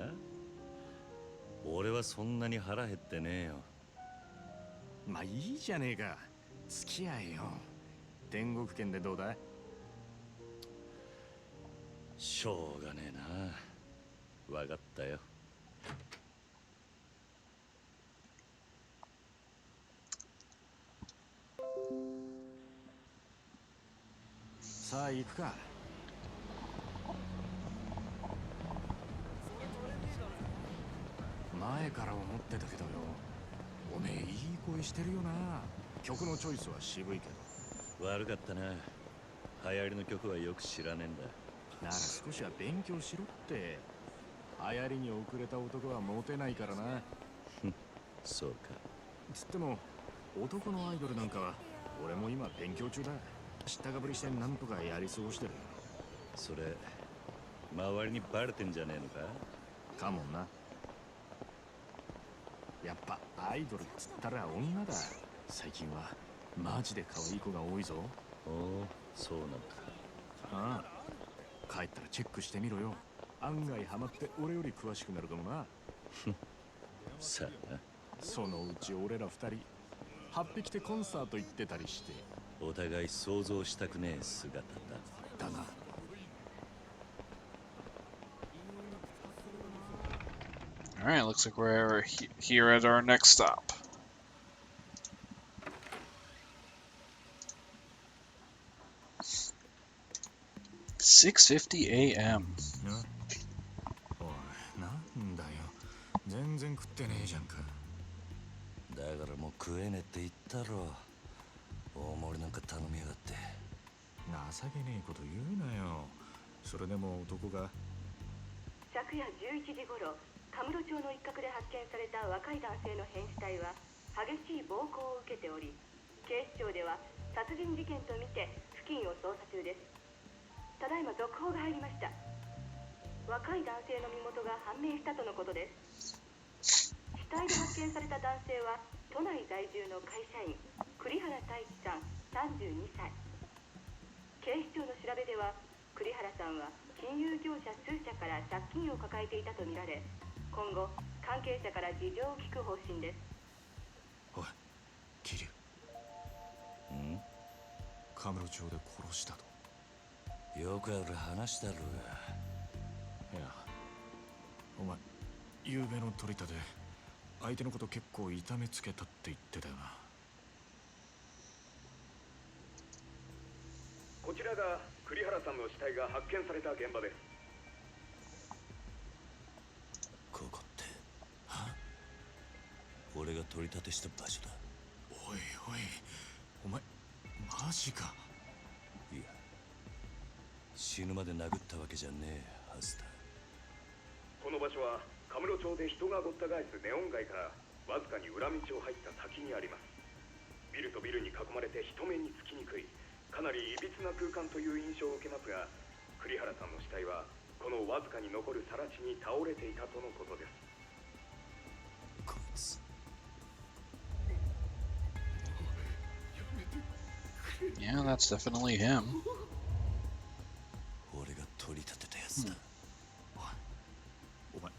俺はそんなに腹減ってねえよまあいいじゃねえか。付き合えよ。天国圏でどうだ。しょうがねえな。わかったよ。さあ行くか。前から思ってたけどよ、おめえいい声してるよな。曲のチョイスは渋いけど。悪かったな。流行りの曲はよく知らねえんだ。なら少しは勉強しろって。流行りに遅れた男はモテないからな。そうか。つっても男のアイドルなんかは俺も今勉強中だ。知ったかぶりしてなんとかやり過ごしてる。それ周りにバレてんじゃねえのか。かもな。やっぱアイドルっつったら女だ。最近はマジで可愛い子が多いぞ。おお、そうなんだ。ああ、帰ったらチェックしてみろよ。案外ハマって俺より詳しくなるかもな。さあな。そのうち俺ら二人8匹でコンサート行ってたりして。お互い想像したくねえ姿だ。だな。Alright, looks like we're here at our next stop. $6:50 a.m. おい、なんだよ。全然食ってねえじゃんか。だからもう食えねえって言ったろ。大盛りなんか頼みやがって。情けねえこと言うなよ。それでも男が。昨夜11時頃、カムロ町の一角で発見された若い男性の変死体は激しい暴行を受けており、警視庁では殺人事件とみて付近を捜査中です。ただいま続報が入りました。若い男性の身元が判明したとのことです。死体で発見された男性は都内在住の会社員栗原太一さん32歳。警視庁の調べでは栗原さんは金融業者数社から借金を抱えていたとみられ、今後関係者から事情を聞く方針です。おい、桐生。ん？カムロ町で殺したと。よくある話だろうが。いや、お前夕べの取り立て相手のこと結構痛めつけたって言ってたよな。こちらが栗原さんの死体が発見された現場です。ここって俺が取り立てした場所だ。おいおい、お前マジか。いや、死ぬまで殴ったわけじゃねえはずだ。この場所はカムロ町で人がごった返すネオン街からわずかに裏道を入った先にあります。ビルとビルに囲まれて人目につきにくい、かなりいびつな空間という印象を受けますが、栗原さんの死体はこのわずかに残る更地に倒れていたとのことです。こいつ。Yeah, that's definitely him. 俺が取り立てたやつだ。お前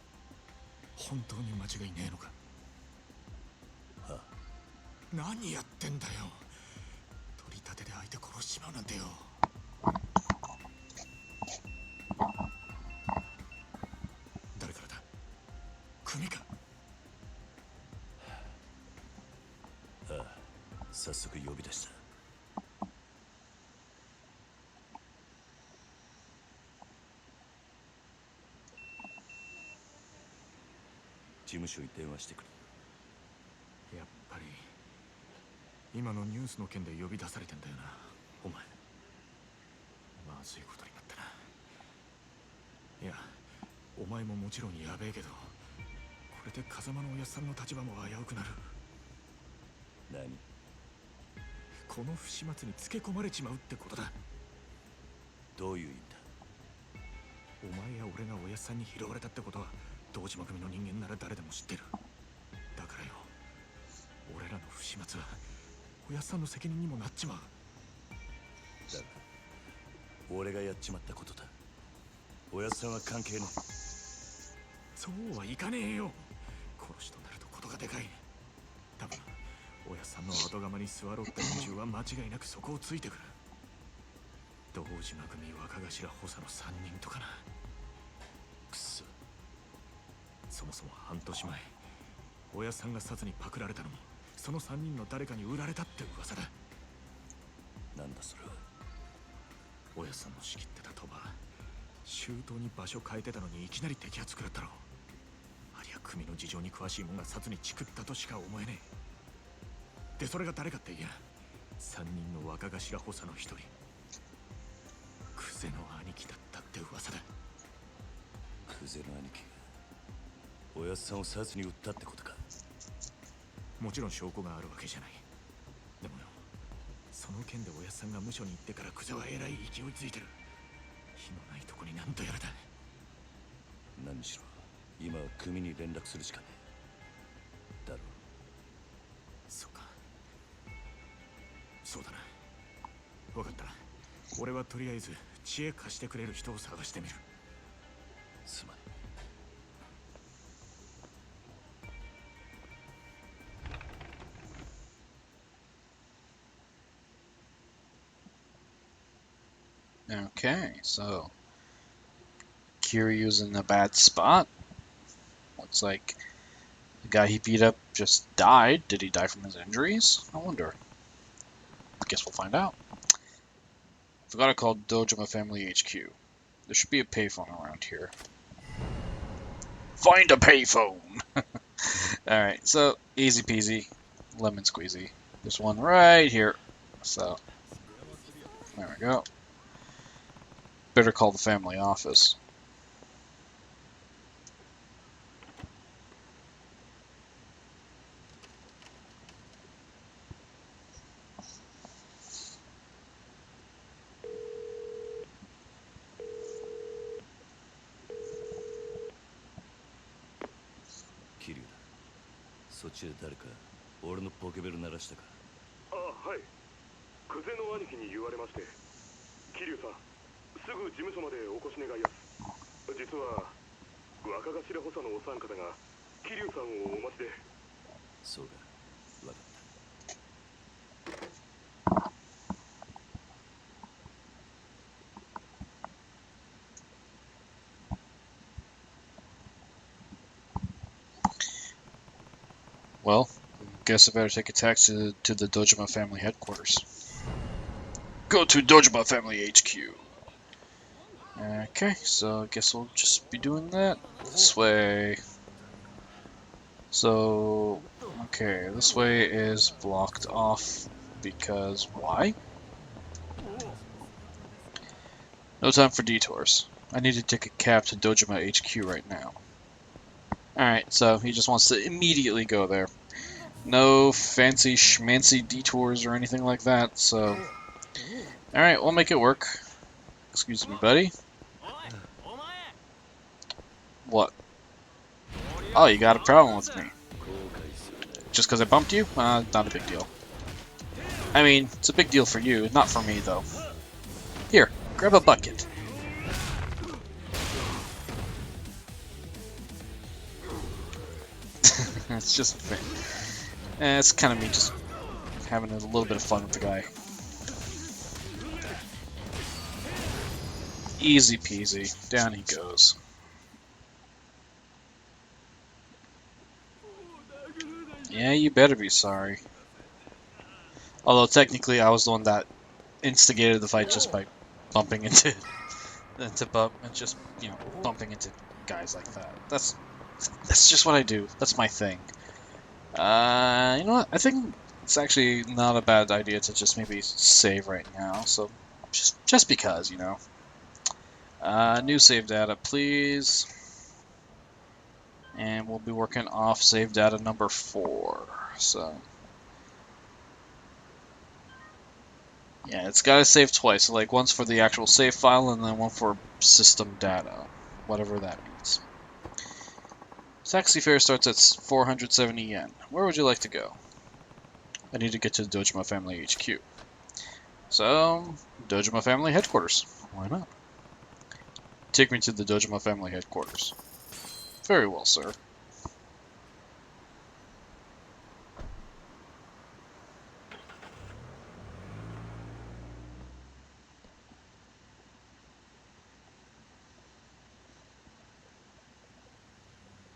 本当に間違いねえのか。は？何やってんだよ。取り立てで相手殺しちまうなんてよ。誰からだ。組か。ああ、早速呼び出した。事務所に電話してくれ。やっぱり今のニュースの件で呼び出されてんだよな。お前まずいことになったな。いや、お前ももちろんやべえけど、これで風間のおやっさんの立場も危うくなる。何？この不始末につけ込まれちまうってことだ。どういう意味だ？お前や俺がおやっさんに拾われたってことは堂島組の人間なら誰でも知ってる。だからよ、俺らの不始末はおやっさんの責任にもなっちまう。だが俺がやっちまったことだ。おやっさんは関係ねえ。そうはいかねえよ。殺しとなるとことがでかい。多分おやっさんの後釜に座ろうって連中は間違いなくそこをついてくる。と大島組若頭補佐の3人とかな。くそ。そもそも半年前おやさんが札にパクられたのもその3人の誰かに売られたって噂だ。なんだそれは。おやさんの仕切ってた鳥羽、周到に場所変えてたのにいきなり摘発食らったろ。ありゃ組の事情に詳しい者が札にチクったとしか思えねえ。でそれが誰かっていや、3人の若頭補佐の1人、クゼの兄貴だったって噂だ。クゼの兄貴がおやっさんを殺に撃ったってことか。もちろん証拠があるわけじゃない。でもよ、その件でおやっさんが無所に行ってからクゼはえらい勢いついてる。火のないとこに何とやらだ。何しろ今は組に連絡するしかねえだろ。そうか、そうだな。分かった。俺はとりあえず知恵貸してくれる人を探してみる。すまん。Okay, so Kiryu's in a bad spot. Looks like the guy he beat up just died. Did he die from his injuries? I wonder. Guess we'll find out. Forgot to call Dojima Family HQ. There should be a payphone around here. Find a payphone! Alright, so easy peasy, lemon squeezy. There's one right here. So, there we go. Better call the family office. Kiryu だ。そっちで誰か俺のポケベル鳴らしたか。あ、はい。クゼの兄貴に言われまして。桐生さん、すぐ事務所までお越し願います。実は若頭補佐のお三方が桐生さんをお待ちで。そうか、わかった。Well, guess I better take a taxi to the Dojima family headquarters. Go to Dojima family HQ. Okay, so I guess we'll just be doing that this way. So, okay, this way is blocked off because why? No time for detours. I need to take a cab to Dojima HQ right now. Alright, so he just wants to immediately go there. No fancy schmancy detours or anything like that, so... Alright, we'll make it work. Excuse me, buddy. What? Oh, you got a problem with me. Just because I bumped you? Not a big deal. I mean, it's a big deal for you, not for me, though. Here, grab a bucket. It's just a thing. It's kind of me just having a little bit of fun with the guy. Easy peasy. Down he goes. Yeah, you better be sorry. Although technically I was the one that instigated the fight just by bumping into just, you know, bumping into guys like that. That's just what I do. That's my thing. You know what? I think it's actually not a bad idea to just maybe save right now. So just because, you know. New save data, please. And we'll be working off save data number 4. So yeah, it's gotta save twice. So like once for the actual save file and then one for system data, whatever that means. Taxi fare starts at 470 yen. Where would you like to go? I need to get to the Dojima Family HQ. So, Dojima Family Headquarters. Why not? Take me to the Dojima Family Headquarters. Very well, sir.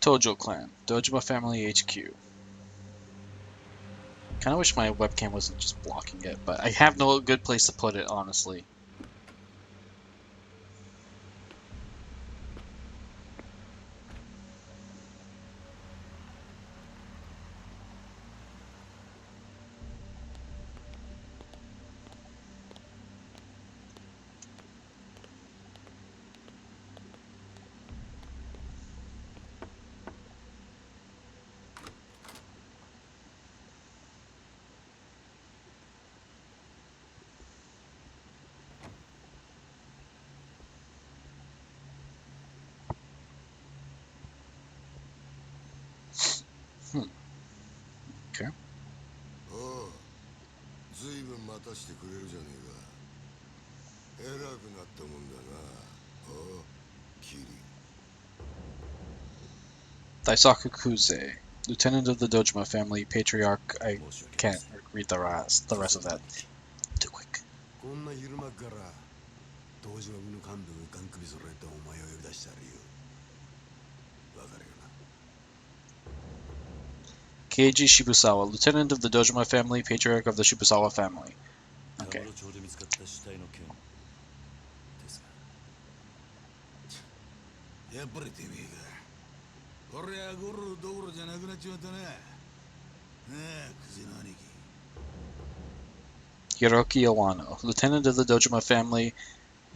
Tojo Clan, Dojima Family HQ. Kinda wish my webcam wasn't just blocking it, but I have no good place to put it, honestly. Okay. おう、ずいぶん待たしてくれるじゃねえか。偉くなったもんだな。おう、キリ。Daisaku Kuze, Lieutenant of the Dojima Family, Patriarch. I can't read the rest of that. Too quick. こんな昼間から東島部の幹部がガン首揃えてお前を呼び出した理由わかるよな。 Keiji Shibusawa, Lieutenant of the Dojima Family, Patriarch of the Shibusawa Family. Okay. やっぱりてめえか。こりゃゴロどころじゃなくなっちまったな。なあ、クゼの兄貴。 Hiroki Iwano, Lieutenant of the Dojima Family,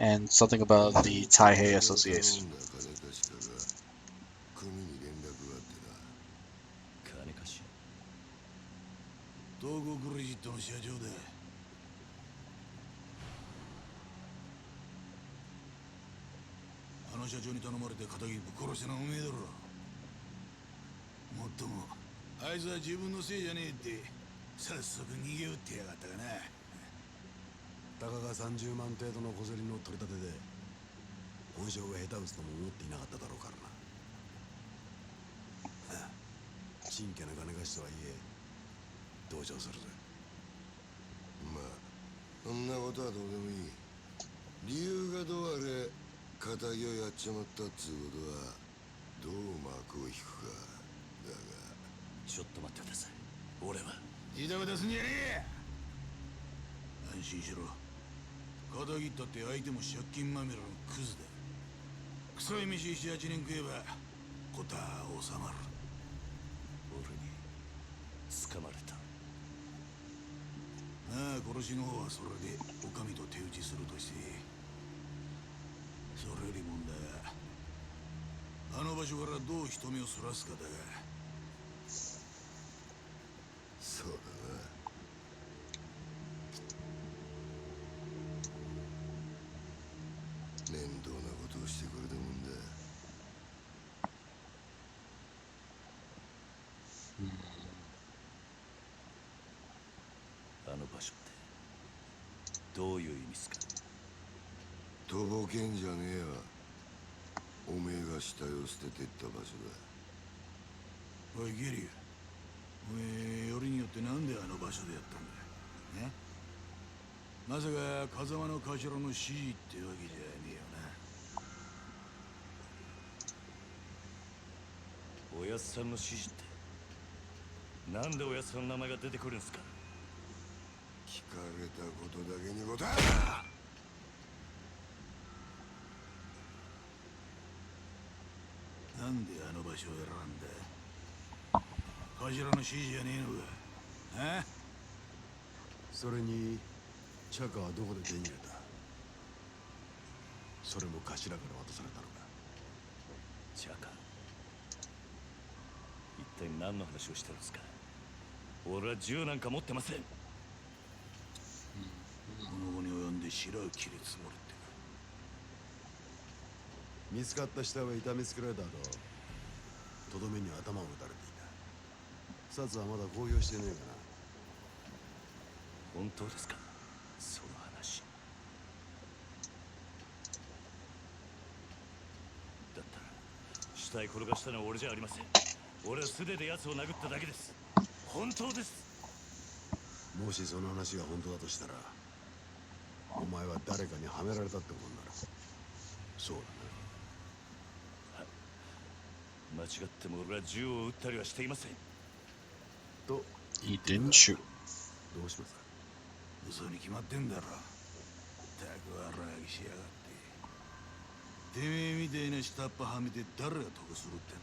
and something about the Taihei Association. 東郷クレジットの社長だ。あの社長に頼まれて仇ぶっ殺したのはおめえだろ。もっともあいつは自分のせいじゃねえって早速逃げ打ってやがったがな。たかが30万程度の小競りの取り立てで本性が下手打つとも思っていなかっただろうからな。真剣な金貸しとはいえ同情するぜ。まあそんなことはどうでもいい。理由がどうあれ仇をやっちまったっつうことはどう幕を引くかだが。ちょっと待ってください。俺はジタバタすんじゃねえ。安心しろ。仇ったって相手も借金まみれのクズだ。臭い飯7、8年食えば事は収まる。俺に捕まれた。なあ、殺しの方はそれでお上と手打ちするとして、それより問題はあの場所からどう人目をそらすかだが。そうだな。面倒なことをしてくれたもんだ。あの場所ってどういう意味ですか？とぼけんじゃねえよ。おめえが死体を捨ててった場所だ。おいゲリー、おめえよりによってなんであの場所でやったんだね。まさか風間の頭の指示ってわけじゃねえよな。おやっさんの指示ってなんでおやっさんの名前が出てくるんですか？聞かれたことだけに答えろ。なんであの場所を選んだ？頭の指示じゃねえのか。あ？それにチャカはどこで手に入れた？それも頭から渡されたのか。チャカ、一体何の話をしてるんですか？俺は銃なんか持ってません。この後に及んで白を切り積もるってか。見つかった下は痛めつけられた後、とどめに頭を打たれていた。薩はまだ公表してねえかな。本当ですか？その話だったら死体転がしたのは俺じゃありません。俺は素手で奴を殴っただけです。本当です。もしその話が本当だとしたら、お前は誰かにはめられたってことになる。そうだ間違っても俺は銃を撃ったりはしていません。と He didn't shoot. どうしますか。嘘に決まってんだろ。たく荒らぎしやがって。てめえみたいな下っ端はめて誰が得するってんだ。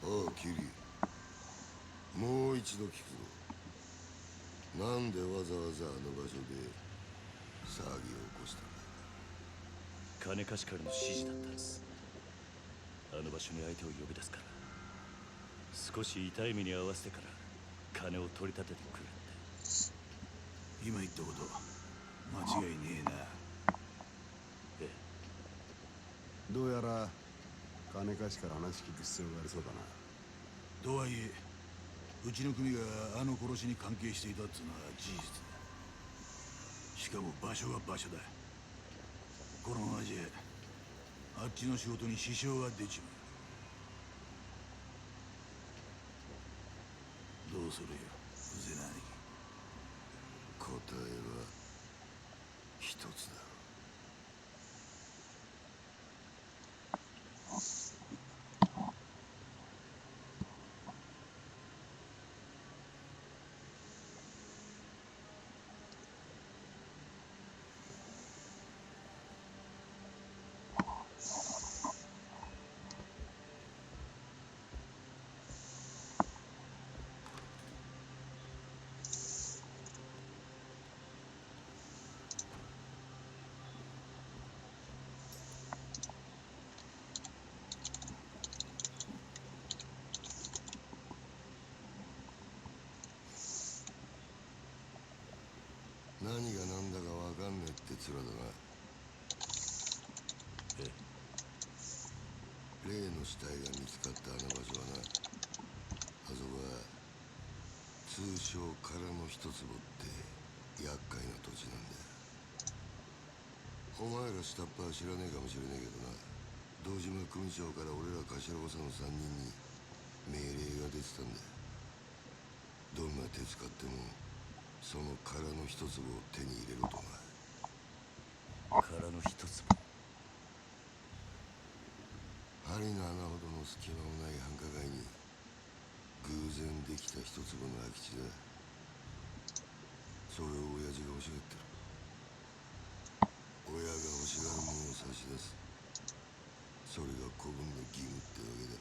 おうキリ、もう一度聞くぞ。なんでわざわざあの場所で騒ぎを起こしたんだ。金貸しからの指示だったんです。あの場所に相手を呼び出すから、少し痛い目に合わせてから金を取り立ててくれって。今言ったこと間違いねえな。ええ。どうやら金貸しから話聞く必要がありそうだな。とはいえうちの組があの殺しに関係していたっつうのは事実だ。しかも場所が場所だ。このままじゃあっちの仕事に支障が出ちまう。どうするよ、風な兄貴。答えは一つだ。何が何だかわかんねえって面だな。ええ。例の死体が見つかったあの場所はな、あそこは通称空の一坪って厄介な土地なんだよ。お前ら下っ端は知らねえかもしれねえけどな、堂島組長から俺ら頭補佐の3人に命令が出てたんだよ。どんな手使ってもその空の一粒を手に入れろとな。空の一つも。針の穴ほどの隙間もない繁華街に偶然できた一粒の空き地だ。それを親父が欲しがってる。親が欲しがるものを差し出す。それが子分の義務ってわけだ。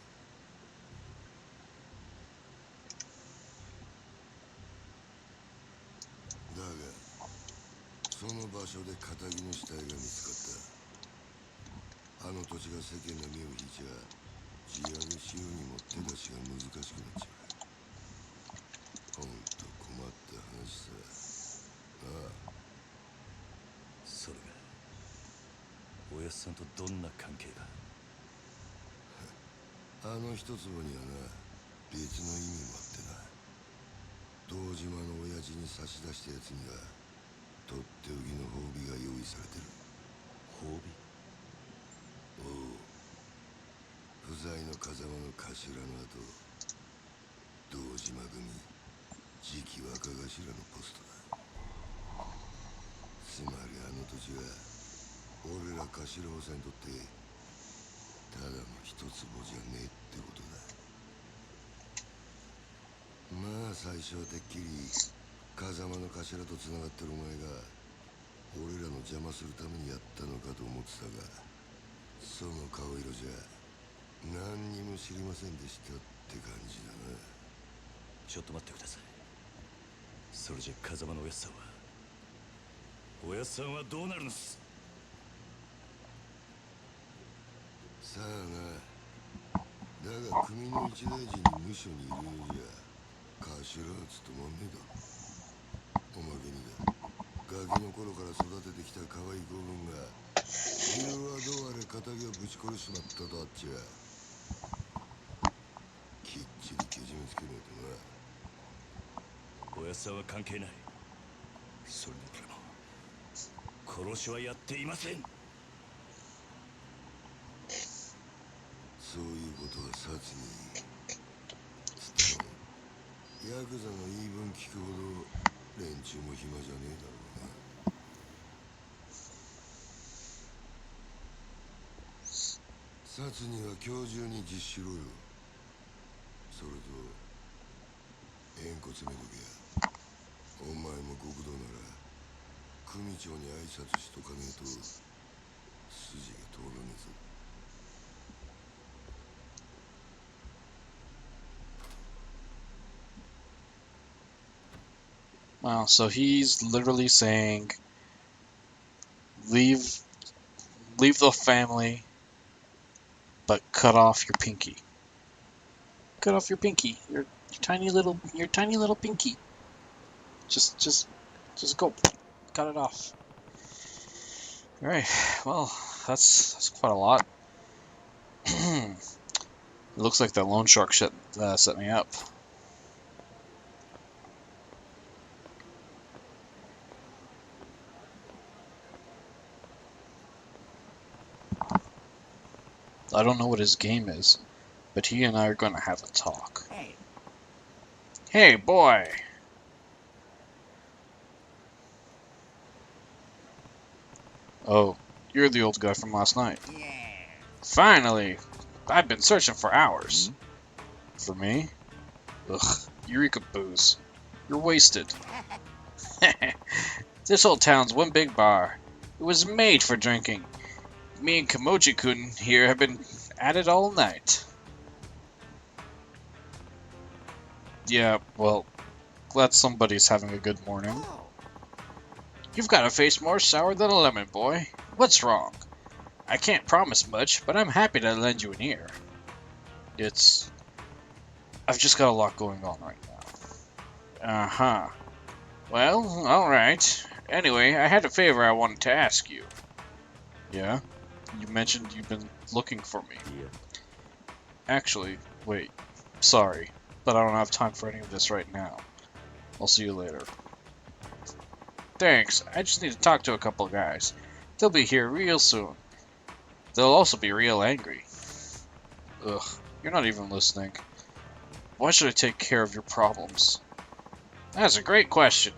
だがその場所で堅気の死体が見つかった。あの土地が世間の目を引いちゃ地上げしようにも手出しが難しくなっちまう。ほんと困った話さ。ああ。それがおやっさんとどんな関係が。あの一坪にはな、別の意味もあってな。堂島の親父に差し出したやつにはとっておきの褒美が用意されてる。褒美？おう、不在の風間の頭の後、堂島組次期若頭のポストだ。つまりあの土地は俺ら頭補佐にとってただの一坪じゃねえってことだ。まあ最初はてっきり風間の頭とつながってるお前が俺らの邪魔するためにやったのかと思ってたが、その顔色じゃ何にも知りませんでしたって感じだな。ちょっと待ってください。それじゃ風間のおやっさんはどうなるのっす。さあな、だが組の一大臣に無所にいるようじゃ頭は務まんねえだろ。おまけにだ、ガキの頃から育ててきた可愛い子分が理由はどうあれ仇をぶち殺しちまったとあっちゃきっちりけじめつけねえとな。おやっさんは関係ない。それに俺も殺しはやっていません。そういうことはサツにつってもヤクザの言い分聞くほど連中も暇じゃねえだろうな。殺には今日中に実しろよ。それと縁故詰めとけや。お前も極道なら組長に挨拶しとかねえと筋が通らねえぞ。Wow, so he's literally saying, leave the family, but cut off your pinky. Cut off your pinky. Your tiny little pinky. Just go. Cut it off. All right. Well, that's quite a lot. It looks like that loan shark shit set me up. I don't know what his game is, but he and I are gonna have a talk. Hey, boy! Oh, you're the old guy from last night. Finally! I've been searching for hours. For me? Ugh, Eureka booze. You're wasted. This whole town's one big bar. It was made for drinking. Me and Kamoji-kun here have been at it all night. Yeah, well, glad somebody's having a good morning. You've got a face more sour than a lemon, boy. What's wrong? I can't promise much, but I'm happy to lend you an ear. I've just got a lot going on right now. Uh-huh. Well, alright. Anyway, I had a favor I wanted to ask you. Yeah? You mentioned you've been looking for me. Yeah. Actually, wait. Sorry, but I don't have time for any of this right now. I'll see you later. Thanks. I just need to talk to a couple of guys. They'll be here real soon. They'll also be real angry. Ugh, you're not even listening. Why should I take care of your problems? That's a great question.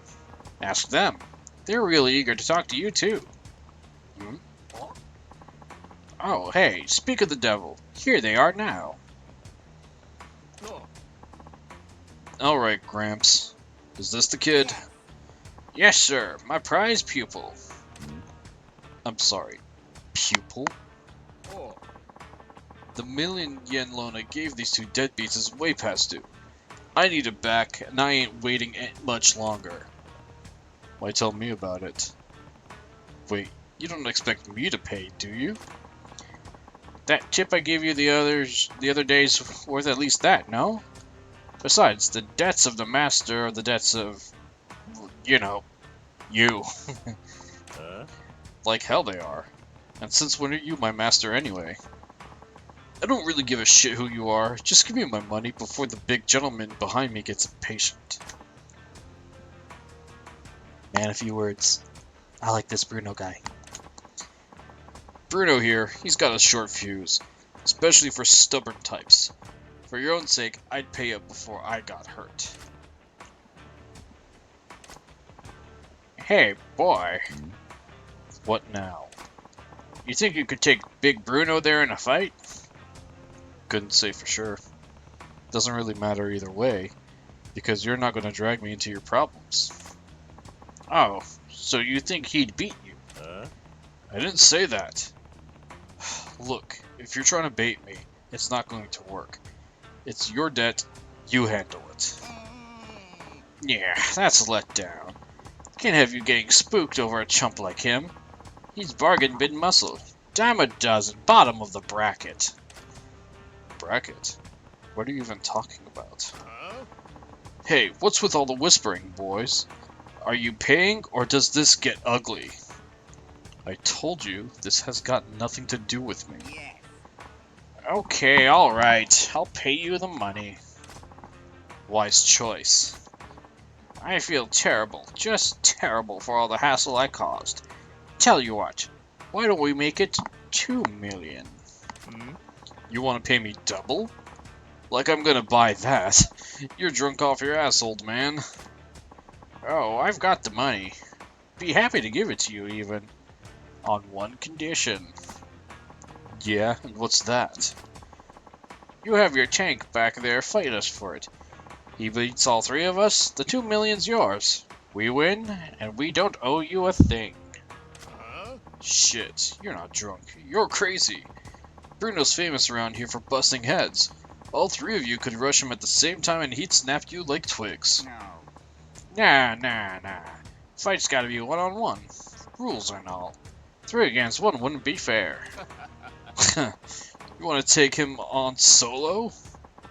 Ask them. They're really eager to talk to you too. Hmm? Oh, hey, speak of the devil. Here they are now. Alright, Gramps. Is this the kid? Yes, sir. My prize pupil. I'm sorry. Pupil? The $1,000,000 loan I gave these two deadbeats is way past due. I need it back, and I ain't waiting much longer. Why tell me about it? Wait, you don't expect me to pay, do you? That tip I gave you the other day's worth at least that, no? Besides, the debts of the master are the debts of, you know, you. Like hell they are. And since when are you my master anyway? I don't really give a shit who you are. Just give me my money before the big gentleman behind me gets impatient. Man, a few words. I like this Bruno guy. Bruno here, he's got a short fuse. Especially for stubborn types. For your own sake, I'd pay up before I got hurt. Hey, boy. What now? You think you could take Big Bruno there in a fight? Couldn't say for sure. Doesn't really matter either way, because you're not going to drag me into your problems. Oh, so you think he'd beat you? I didn't say that. Look, if you're trying to bait me, it's not going to work. It's your debt, you handle it. Yeah, that's a letdown. Can't have you getting spooked over a chump like him. He's bargain bin muscle. Dime a dozen, bottom of the bracket. Bracket? What are you even talking about? Hey, what's with all the whispering, boys? Are you paying, or does this get ugly? I told you, this has got nothing to do with me. Okay, alright. I'll pay you the money. Wise choice. I feel terrible, just terrible for all the hassle I caused. Tell you what, why don't we make it 2 million? You want to pay me double? Like I'm gonna buy that. You're drunk off your ass, old man. Oh, I've got the money. Be happy to give it to you, even. On one condition. Yeah, and what's that? You have your tank back there, fight us for it. He beats all three of us, the 2 million's yours. We win, and we don't owe you a thing. Shit, you're not drunk. You're crazy. Bruno's famous around here for busting heads. All three of you could rush him at the same time and he'd snap you like twigs. Nah. Fight's gotta be one-on-one. Rules and all. 3 against 1 wouldn't be fair. You wanna take him on solo?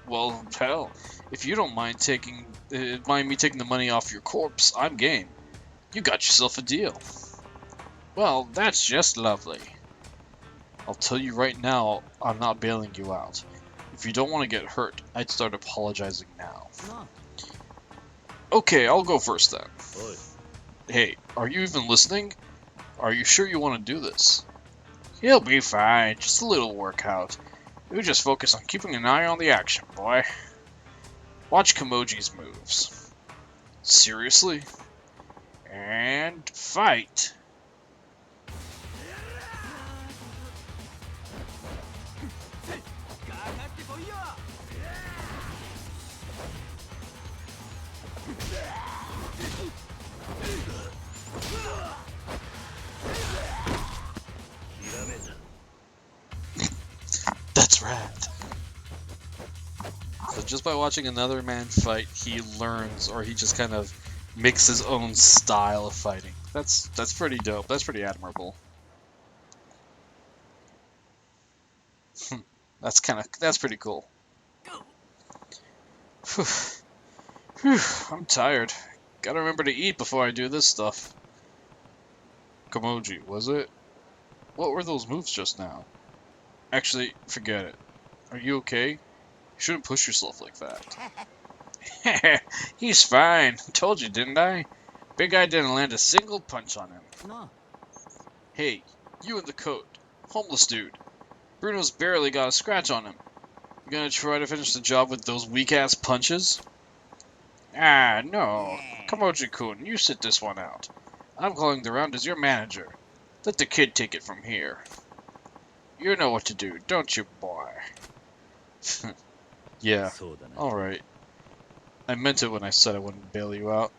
Well, hell, if you don't mind me taking the money off your corpse, I'm game. You got yourself a deal. Well, that's just lovely. I'll tell you right now, I'm not bailing you out. If you don't want to get hurt, I'd start apologizing now. Okay, I'll go first then. Oi. Hey, are you even listening? Are you sure you want to do this? He'll be fine, just a little workout. You just focus on keeping an eye on the action, boy. Watch Kimoji's moves. Seriously? And fight! That's rad. So just by watching another man fight, he learns, or he just kind of makes his own style of fighting. That's pretty dope. That's pretty admirable. That's pretty cool. Whew, I'm tired. Gotta remember to eat before I do this stuff. Kimoji, was it? What were those moves just now? Actually, forget it. Are you okay? You shouldn't push yourself like that. He's fine. Told you, didn't I? Big guy didn't land a single punch on him. No. Hey, you in the coat. Homeless dude. Bruno's barely got a scratch on him. You gonna try to finish the job with those weak-ass punches? Ah, no. Kimoji-kun, you sit this one out. I'm calling the round as your manager. Let the kid take it from here. You know what to do, don't you, boy? Yeah, alright. I meant it when I said I wouldn't bail you out.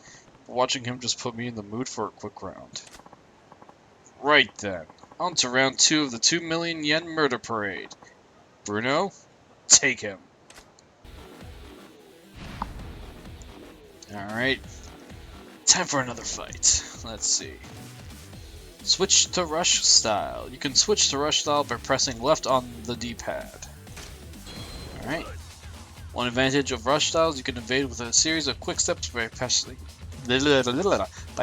But watching him just put me in the mood for a quick round. Right then. On to round 2 of the 2 million yen murder parade. Bruno, take him. Alright. Time for another fight. Let's see. Switch to rush style. You can switch to rush style by pressing left on the D-pad. Alright. One advantage of rush styles, you can evade with a series of quick steps by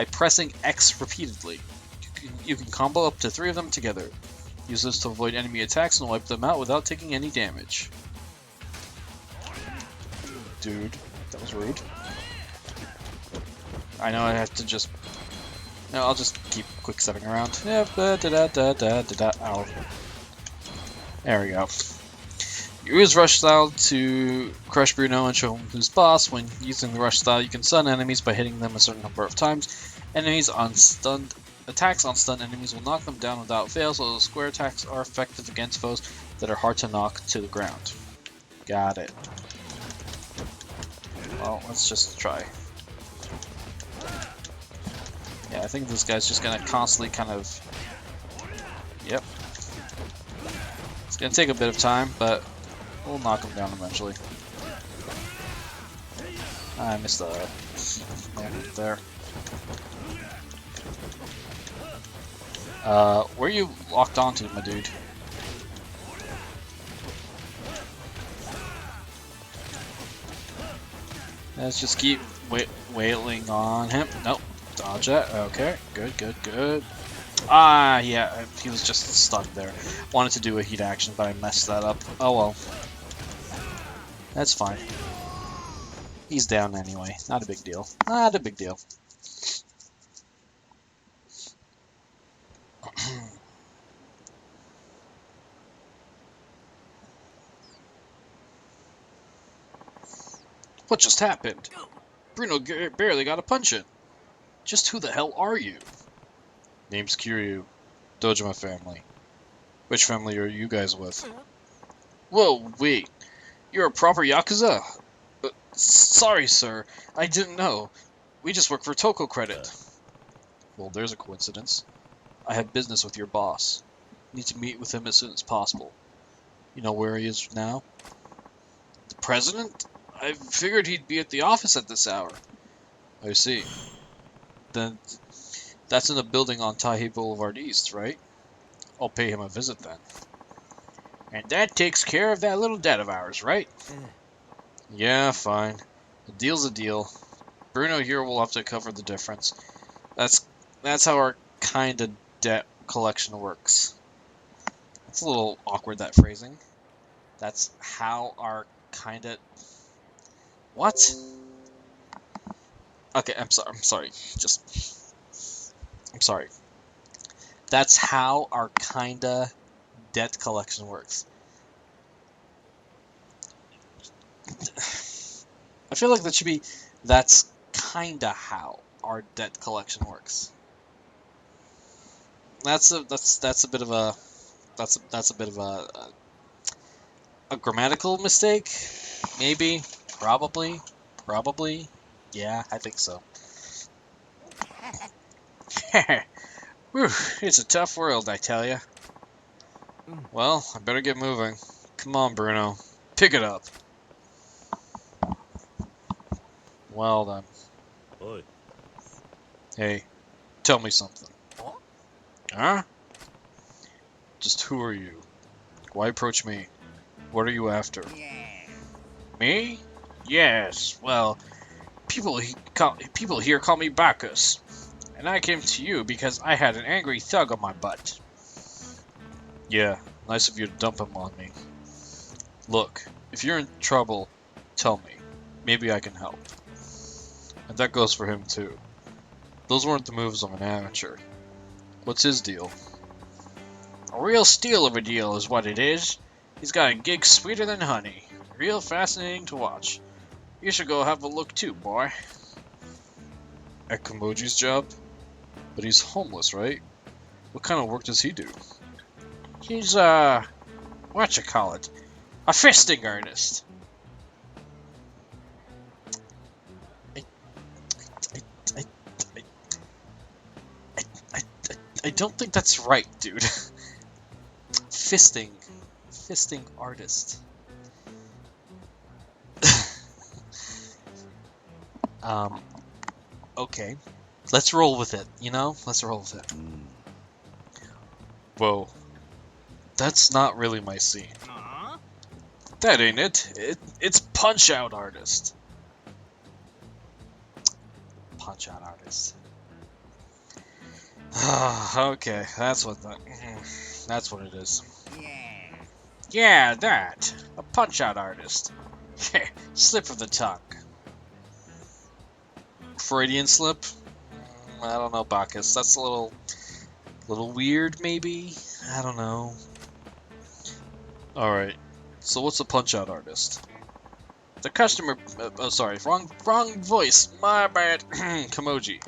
pressing X repeatedly. You can combo up to 3 of them together. Use this to avoid enemy attacks and wipe them out without taking any damage. Dude, that was rude. I know I have to just... No, I'll just keep quick stepping around. Ow. There we go. Use Rush Style to crush Bruno and show him who's boss. When using the Rush Style, you can stun enemies by hitting them a certain number of times. Attacks on stunned enemies will knock them down without fail, so the square attacks are effective against foes that are hard to knock to the ground. Got it. Well, let's just try. Yeah, I think this guy's just gonna constantly kind of... Yep. It's gonna take a bit of time, but we'll knock him down eventually. I missed the... Yeah, there. Where are you locked onto, my dude? Let's just keep wailing on him. Nope. Dodge it. Okay. Good. Ah, yeah. He was just stuck there. Wanted to do a heat action, but I messed that up. Oh well. That's fine. He's down anyway. Not a big deal. Not a big deal. What just happened? Bruno barely got a punch in. Just who the hell are you? Name's Kiryu. Dojima family. Which family are you guys with? Whoa, wait. You're a proper Yakuza? Sorry, sir. I didn't know. We just work for Toko Credit. Well, there's a coincidence. I have business with your boss. Need to meet with him as soon as possible. You know where he is now? The president? I figured he'd be at the office at this hour. I see. Then that's in the building on Taihei Boulevard East, right? I'll pay him a visit then. And that takes care of that little debt of ours, right? Yeah, fine. A deal's a deal. Bruno here will have to cover the difference. That's how our kind of debt collection works. It's a little awkward, that phrasing. That's how our kind of... What? Okay, I'm sorry. I'm sorry. That's how our kinda debt collection works. I feel like that should be, that's kinda how our debt collection works. That's a bit of a a grammatical mistake. Maybe, probably. Yeah, I think so. Whew, it's a tough world, I tell ya. Well, I better get moving. Come on, Bruno. Pick it up. Well then. Oi. Hey, tell me something. Huh? Just who are you? Why approach me? What are you after? Me? Yes, well, people here call me Bacchus. And I came to you because I had an angry thug on my butt. Yeah, nice of you to dump him on me. Look, if you're in trouble, tell me. Maybe I can help. And that goes for him too. Those weren't the moves of an amateur. What's his deal? A real steal of a deal is what it is. He's got a gig sweeter than honey. Real fascinating to watch. You should go have a look too, boy. At Kamoji's job? But he's homeless, right? What kind of work does he do? He's, whatchamacallit, a fisting artist. I don't think that's right, dude. Fisting artist. Okay. Let's roll with it, you know? Let's roll with it. Whoa. That's not really my scene. That ain't it. It's Punch-Out Artist. Punch-Out Artist. Okay, that's what it is. Yeah, that. A Punch-Out Artist. Slip of the tongue. Freudian slip? I don't know, Bacchus. That's a little weird, maybe? I don't know. Alright, so what's a Punch-Out Artist? The customer... oh, sorry, wrong voice. My bad. Kamoji.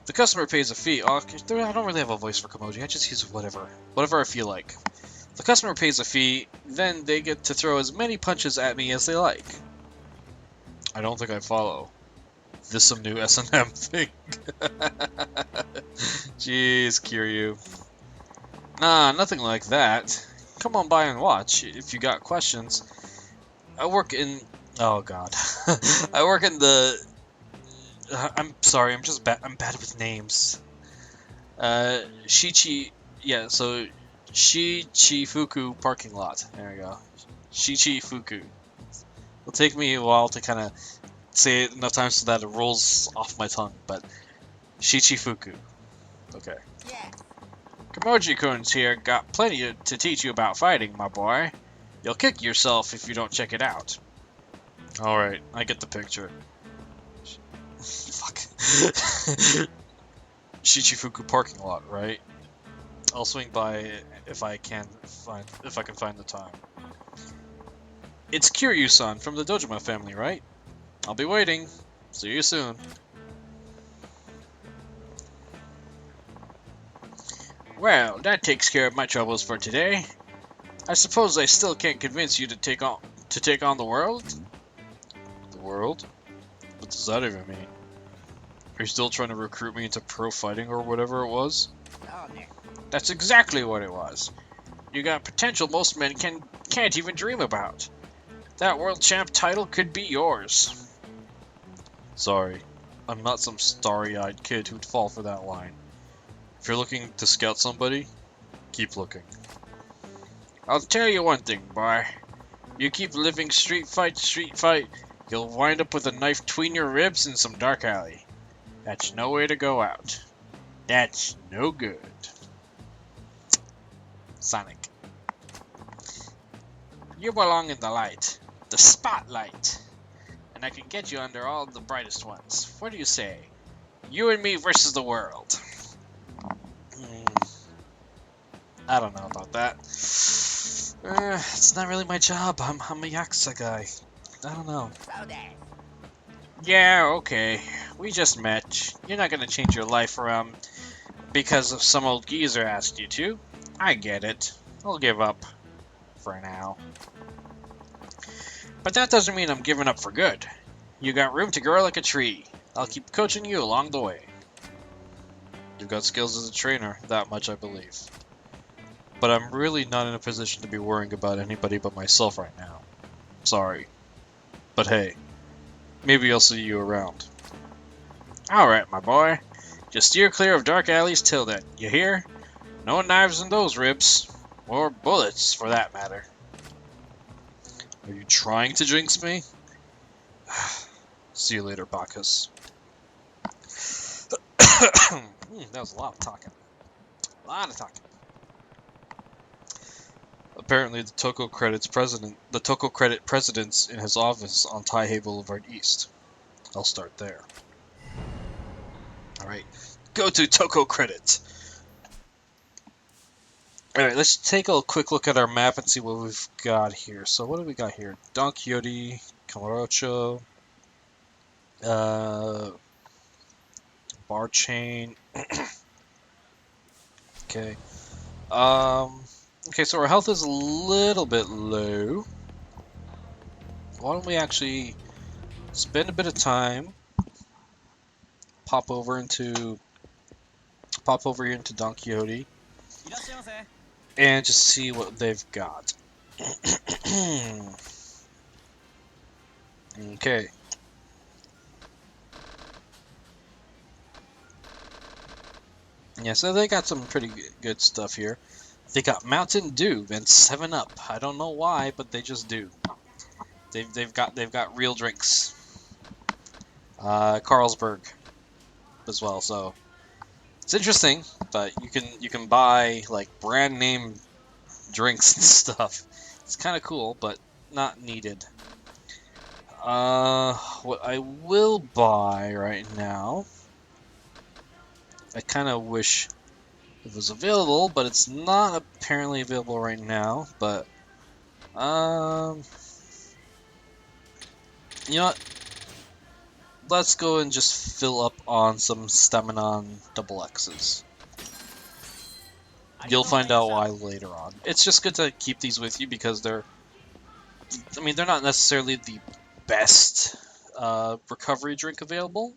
The customer pays a fee. Oh, I don't really have a voice for Kamoji. I just use whatever I feel like. The customer pays a fee, then they get to throw as many punches at me as they like. I don't think I follow. This some new S&M thing? Jeez, Kiryu. Nah, nothing like that. Come on by and watch, if you got questions. I work in... oh god. I work in the... I'm sorry, I'm bad with names. Yeah, so... Shichifuku parking lot. There we go. Shichifuku. It'll take me a while to kind of say it enough times so that it rolls off my tongue, but... Shichifuku. Okay. Kamoji-kun's here got plenty to teach you about fighting, my boy. You'll kick yourself if you don't check it out. Alright, I get the picture. Fuck. Shichifuku parking lot, right? I'll swing by if I can find the time. It's Kiryu-san from the Dojima family, right? I'll be waiting. See you soon. Well, that takes care of my troubles for today. I suppose I still can't convince you to take on the world? The world? What does that even mean? Are you still trying to recruit me into pro fighting or whatever it was? That's exactly what it was. You got potential most men can't even dream about. That world champ title could be yours. Sorry, I'm not some starry-eyed kid who'd fall for that line. If you're looking to scout somebody, keep looking. I'll tell you one thing, boy. You keep living street fight, you'll wind up with a knife between your ribs in some dark alley. That's no way to go out. That's no good. Sonic. You belong in the light. The spotlight. And I can get you under all the brightest ones. What do you say? You and me versus the world. I don't know about that. It's not really my job. I'm a Yakuza guy. I don't know. Yeah, okay. We just met. You're not gonna change your life around because of some old geezer asked you to. I get it. I'll give up. For now. But that doesn't mean I'm giving up for good. You got room to grow like a tree. I'll keep coaching you along the way. You've got skills as a trainer, that much I believe. But I'm really not in a position to be worrying about anybody but myself right now. Sorry. But hey, maybe I'll see you around. Alright, my boy. Just steer clear of dark alleys till then, you hear? No knives in those ribs. Or bullets, for that matter. Are you trying to jinx me? See you later, Bacchus. That was a lot of talking. A lot of talking. Apparently, the Toko Credit president's in his office on Taihei Boulevard East. I'll start there. Alright, go to Toko Credit. Alright, let's take a quick look at our map and see what we've got here. So what do we got here? Don Quixote, Camarocho, Bar Chain. Okay. Okay, so our health is a little bit low. Why don't we actually spend a bit of time, pop over here into Don Quixote, and just see what they've got. Okay. Yeah, so they got some pretty good stuff here. They got Mountain Dew and 7-Up. I don't know why, but they just do. They've got real drinks. Carlsberg as well, so it's interesting, but you can buy like brand name drinks and stuff. It's kind of cool, but not needed. What I will buy right now, I kind of wish it was available, but it's not apparently available right now. But you know what? Let's go and just fill up on some Staminon double X's. You'll find out why later on. It's just good to keep these with you because they're not necessarily the best recovery drink available,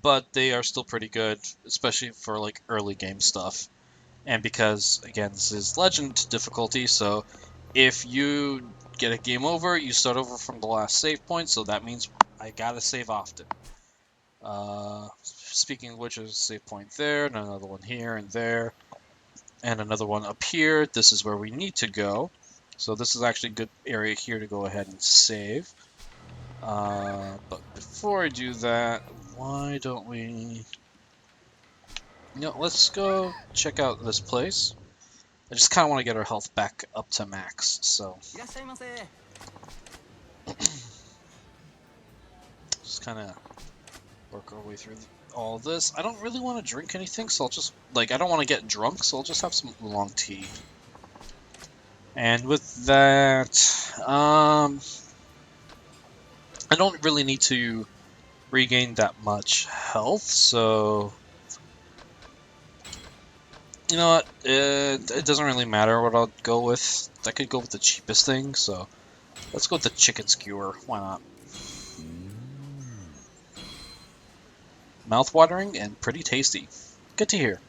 but they are still pretty good, especially for like early game stuff. And because, again, this is Legend difficulty, so if you get a game over, you start over from the last save point, so that means I gotta save often. Speaking of which, there's a save point there, and another one here and there, and another one up here. This is where we need to go. So this is actually a good area here to go ahead and save. But before I do that, why don't we... let's go check out this place. I just kind of want to get our health back up to max, so... just kind of work our way through all this. I don't really want to drink anything, so I'll just... I don't want to get drunk, so I'll just have some oolong tea. And with that, I don't really need to regain that much health, so You know what? It doesn't really matter what I'll go with. I could go with the cheapest thing, so let's go with the chicken skewer. Why not? Mouth-watering and pretty tasty. Good to hear.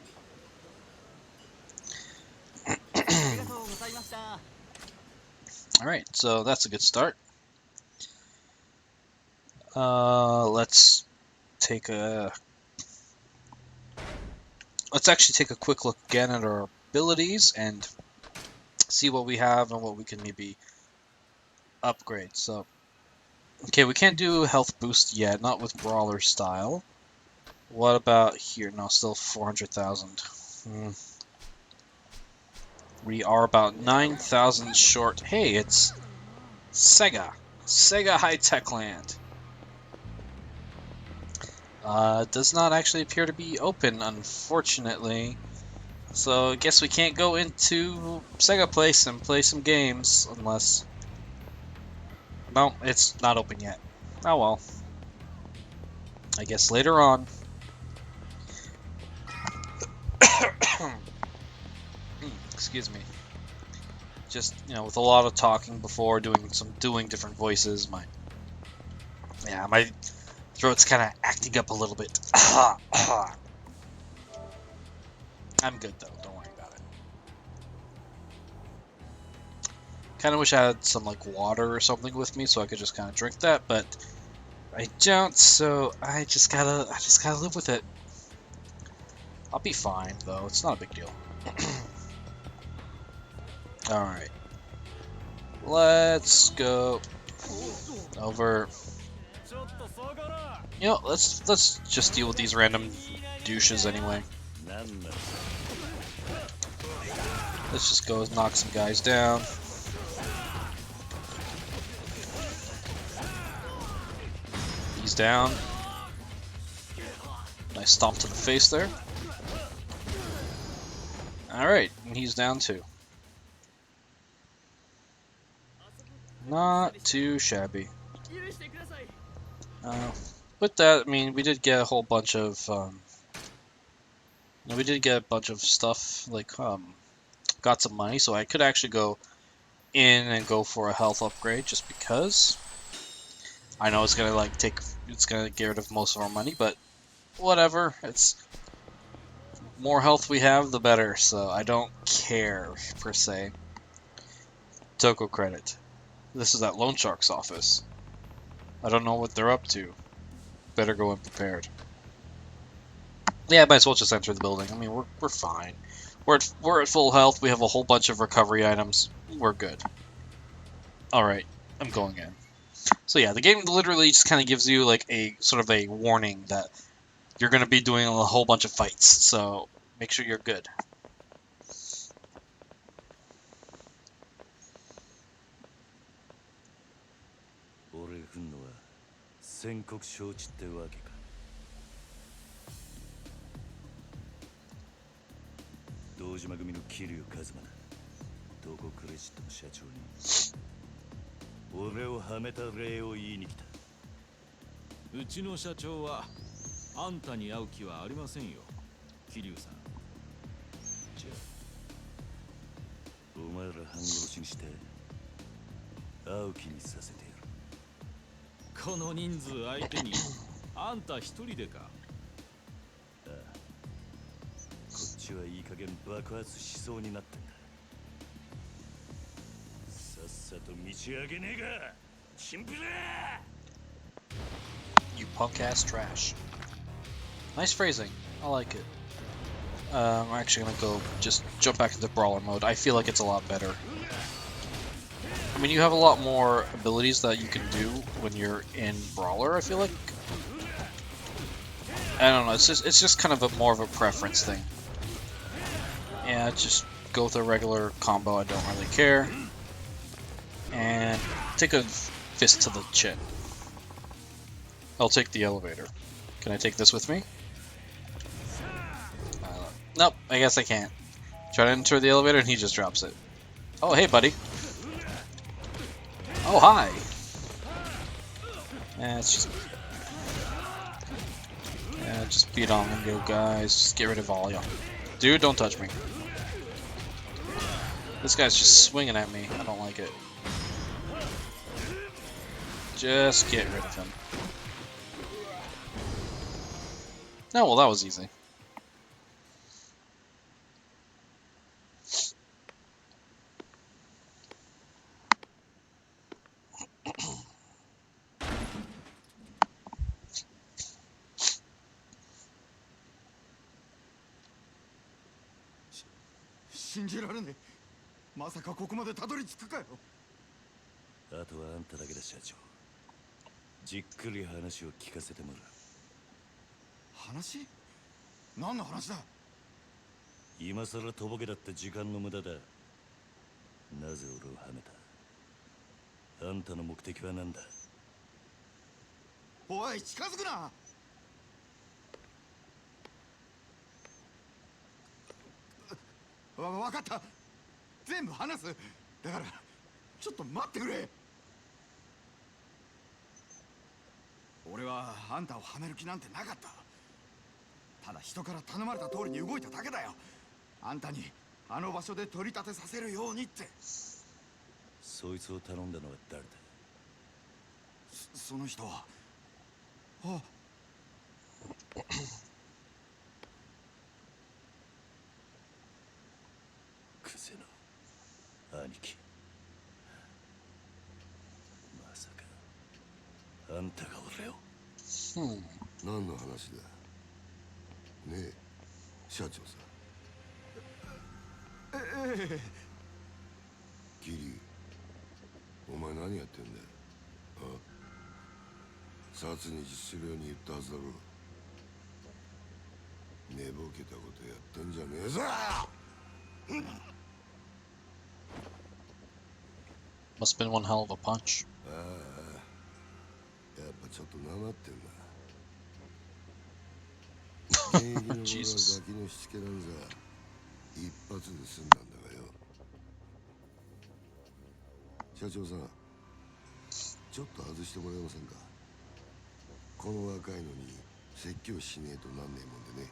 Alright, so that's a good start. Let's actually take a quick look again at our abilities and see what we have and what we can maybe upgrade. So, okay, we can't do health boost yet, not with brawler style. What about here? No, still 400,000. We are about 9,000 short. Hey, it's Sega. Sega High-Tech Land. Does not actually appear to be open, unfortunately. So I guess we can't go into Sega Place and play some games unless... No, it's not open yet. Oh well. I guess later on. Excuse me. Just, you know, with a lot of talking before, doing different voices, my throat's kind of acting up a little bit. I'm good though, don't worry about it. Kind of wish I had some like water or something with me so I could just kind of drink that, but I don't, so I just gotta live with it. I'll be fine though, it's not a big deal. Alright. Let's go over. You know, let's just deal with these random douches anyway. Let's just go knock some guys down. He's down. Nice stomp to the face there. Alright, and he's down too. Not too shabby. With that, I mean, we did get a whole bunch of, stuff, like, got some money, so I could actually go in and go for a health upgrade, just because. I know it's gonna, it's gonna get rid of most of our money, but whatever, it's... more health we have, the better, so I don't care, per se. Toko credit. This is at Loan Shark's office. I don't know what they're up to. Better go unprepared. Yeah, might as well just enter the building. I mean, we're fine. We're at full health. We have a whole bunch of recovery items. We're good. Alright, I'm going in. So yeah, the game literally just kind of gives you like a sort of a warning that you're going to be doing a whole bunch of fights. So make sure you're good. You punk ass trash. Nice phrasing. I like it. I'm actually gonna go just jump back into brawler mode. I feel like it's a lot better. I mean, you have a lot more abilities that you can do when you're in brawler, I feel like. I don't know, it's just kind of more of a preference thing. Yeah, just go with a regular combo, I don't really care. And take a fist to the chin. I'll take the elevator. Can I take this with me? Nope, I guess I can't. Try to enter the elevator and he just drops it. Oh, hey, buddy. Oh, hi. Just beat on them, go, guys. Just get rid of all y'all. Dude, don't touch me. This guy's just swinging at me. I don't like it. Just get rid of him. Oh, well, that was easy.信じられねえ。まさかここまでたどり着くかよ。あとはあんただけだ、社長。じっくり話を聞かせてもらう。話？何の話だ？今さらとぼけだって時間の無駄だ。なぜ俺をはめた？あんたの目的は何だ？おい、近づくな。わかった。全部話す。だからちょっと待ってくれ。俺はあんたをはめる気なんてなかった。ただ人から頼まれた通りに動いただけだよ。あんたにあの場所で取り立てさせるようにって。そいつを頼んだのは誰だ？その人は。あ。クゼの兄貴。まさかあんたが俺を。何の話だねえ、社長さん。キリ、お前何やってんだよ。殺に実するように言ったはずだろう。寝ぼけたことやってんじゃねえぞ。Must have been one hell of a punch. ああ、やっぱちょっとなまってんな。現役の頃はガキのしつけなんざ一発で済んだんだがよ。社長さん、ちょっと外してもらえませんか。この若いのに説教しねえとなんねえもんでね。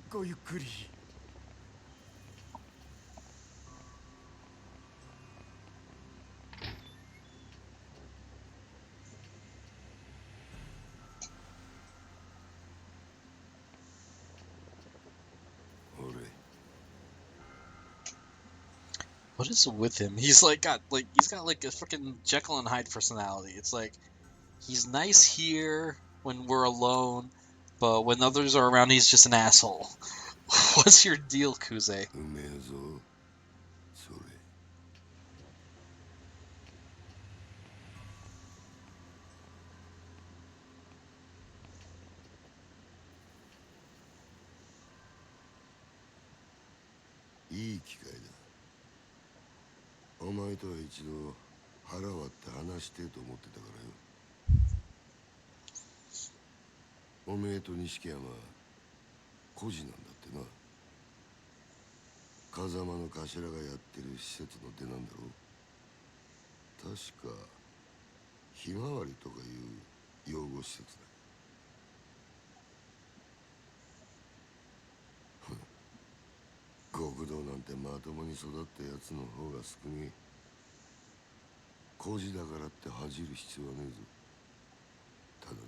ごゆっくり。What is with him? He's got a freaking Jekyll and Hyde personality. It's like he's nice here when we're alone, but when others are around, he's just an asshole. What's your deal, Kuze? うめえぞ、それ。いい機会だ。お前とは一度腹割って話してと思ってたからよ。おめえと錦山孤児なんだってな。風間の頭がやってる施設の出なんだろう。確かひまわりとかいう養護施設だ。極道なんてまともに育ったやつの方が少ねえ。孤児だからって恥じる必要はねえぞ。ただな、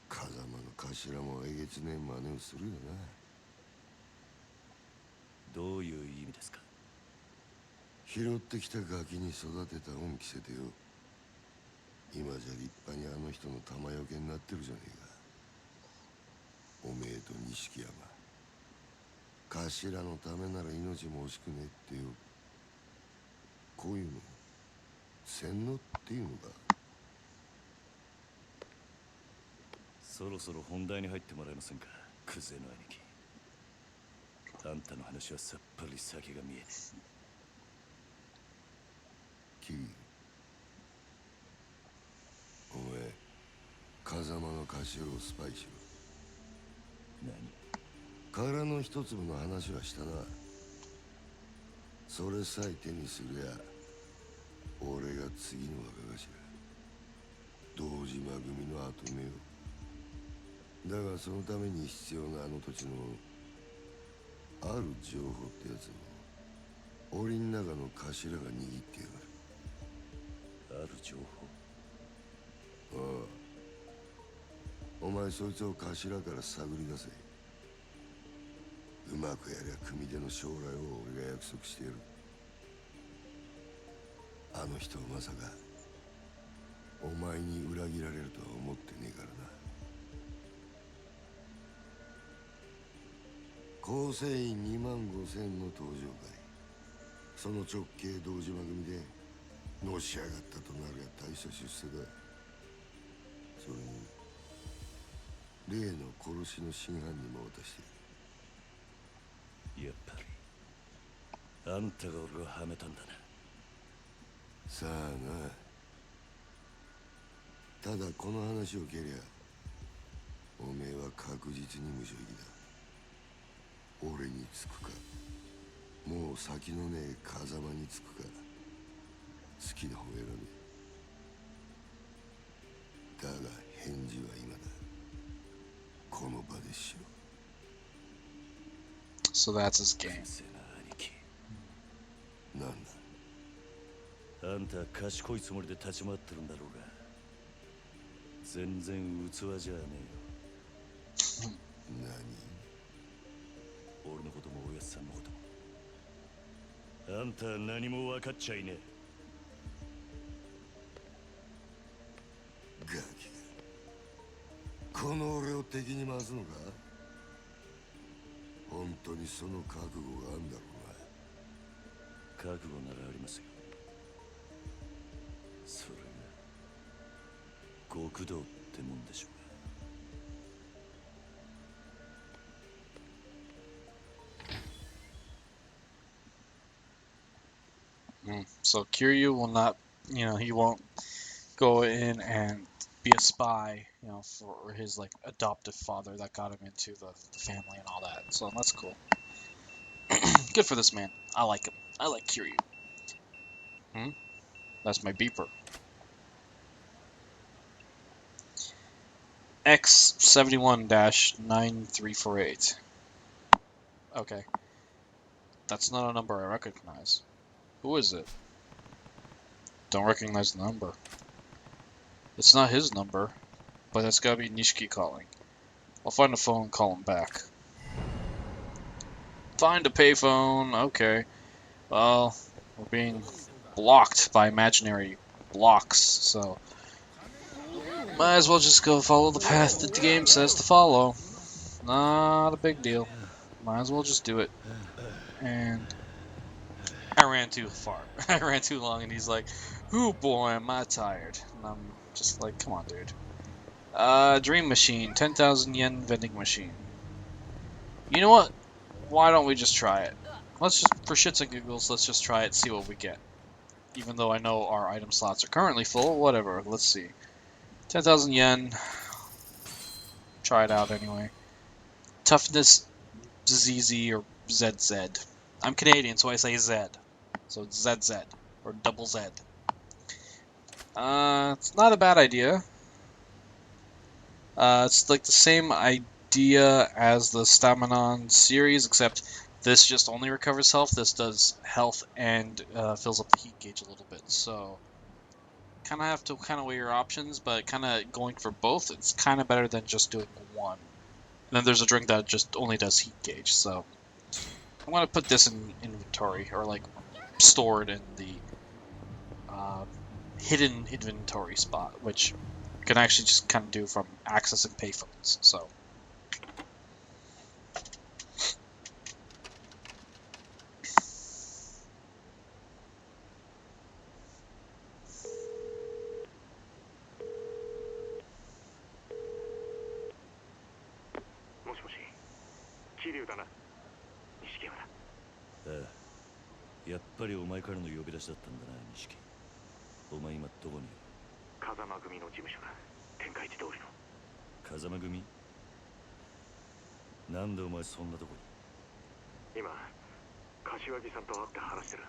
風間の頭もえげつねえ真似をするよな。どういう意味ですか？拾ってきたガキに育てた恩着せてよ。今じゃ立派にあの人の玉よけになってるじゃねえか。おめえと錦山、頭のためなら命も惜しくねえってよ。こういうの洗脳っていうのか。そろそろ本題に入ってもらえませんか、クゼの兄貴。あんたの話はさっぱり先が見えねえ。キリ、お前風間の頭をスパイしろ。何？殻の一粒の話はしたな。それさえ手にすりゃ俺が次の若頭、堂島組の跡目を。だがそのために必要なあの土地のある情報ってやつを檻の中の頭が握ってやがる。ある情報。ああ、お前そいつを頭から探り出せ。うまくやりゃ組手の将来を俺が約束してやる。あの人はまさかお前に裏切られるとは思ってねえからな。構成員2万5,000の登場会、その直系堂島組でのし上がったとなるや大した出世だ。それに例の殺しの真犯人も渡してやっぱりあんたが俺をはめたんだな。さあな。ただこの話を蹴りゃおめえは確実に無所行きだ。俺につくか、もう先のねえ風間につくか、好きな方選べ。だが返事は今だ。この場でしろ。 So that's his game. 先生な兄貴。なんだ。あんたは賢いつもりで立ち回ってるんだろうが、全然器じゃねえよ。何？俺のこともおやっさんのことも。あんたは何も分かっちゃいねガキがこの俺を敵に回すのか？本当にその覚悟があんだろえ。覚悟ならありますよ。それが極道ってもんでしょう。So Kiryu will not, he won't go in and be a spy, for his like adoptive father that got him into the family and all that. So that's cool. Good for this man. I like him. I like Kiryu. That's my beeper. X71-9348. Okay. That's not a number I recognize. Who is it? Don't recognize the number. It's not his number, but that's gotta be Nishiki calling. I'll find a phone and call him back. Find a payphone. Okay. Well, we're being blocked by imaginary blocks, so might as well just go follow the path that the game says to follow. Not a big deal. Might as well just do it. And I ran too far. I ran too long, and he's like, "Ooh boy, am I tired?" And I'm just like, "Come on, dude." Dream machine, 10,000 yen vending machine. You know what? Why don't we just try it? Let's just, for shits and giggles, let's just try it, see what we get. Even though I know our item slots are currently full, whatever. Let's see. 10,000 yen. Try it out anyway. Toughness ZZ or ZZ. I'm Canadian, so I say Z. So it's ZZ, or double Z. It's not a bad idea. It's like the same idea as the Staminon series, except this just only recovers health. This does health and fills up the heat gauge a little bit. So kind of have to weigh your options, but kind of going for both, it's kind of better than just doing one. And then there's a drink that just only does heat gauge. So I'm gonna put this in inventory, or like stored in the hidden inventory spot, which you can actually just kind of do from accessing payphones. So.え。ああ、やっぱりお前からの呼び出しだったんだな、錦。お前今どこにいる？風間組の事務所だ。天下一通りの。風間組？なんでお前そんなとこに？今、柏木さんと会って話してる。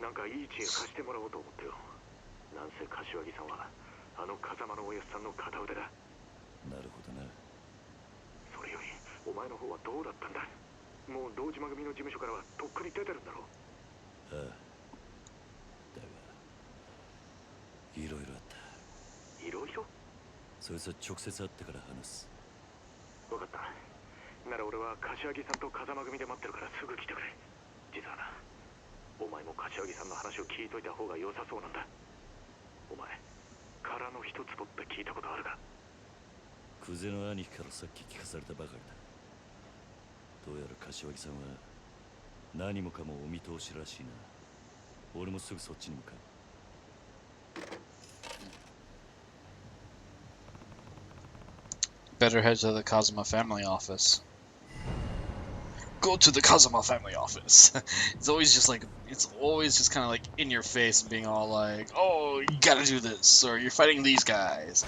なんかいい知恵貸してもらおうと思ってよ。なんせ柏木さんはあの風間のおやっさんの片腕だ。なるほどな。お前の方はどうだったんだ。もう堂島組の事務所からはとっくに出てるんだろう。ああ、だがいろいろあった。いろいろ。そいつは直接会ってから話す。分かった。なら俺は柏木さんと風間組で待ってるからすぐ来てくれ。実はな、お前も柏木さんの話を聞いといた方が良さそうなんだ。お前殻の一つとって聞いたことあるか。久世の兄貴からさっき聞かされたばかりだ。どうやら柏木さんは何もかもお見通しらしいな。俺もすぐそっちに向かう。Better head to the Kazuma family office. Go to the Kazuma family office. It's always just kind of like in your face and being all like, oh, you gotta do this, or you're fighting these guys.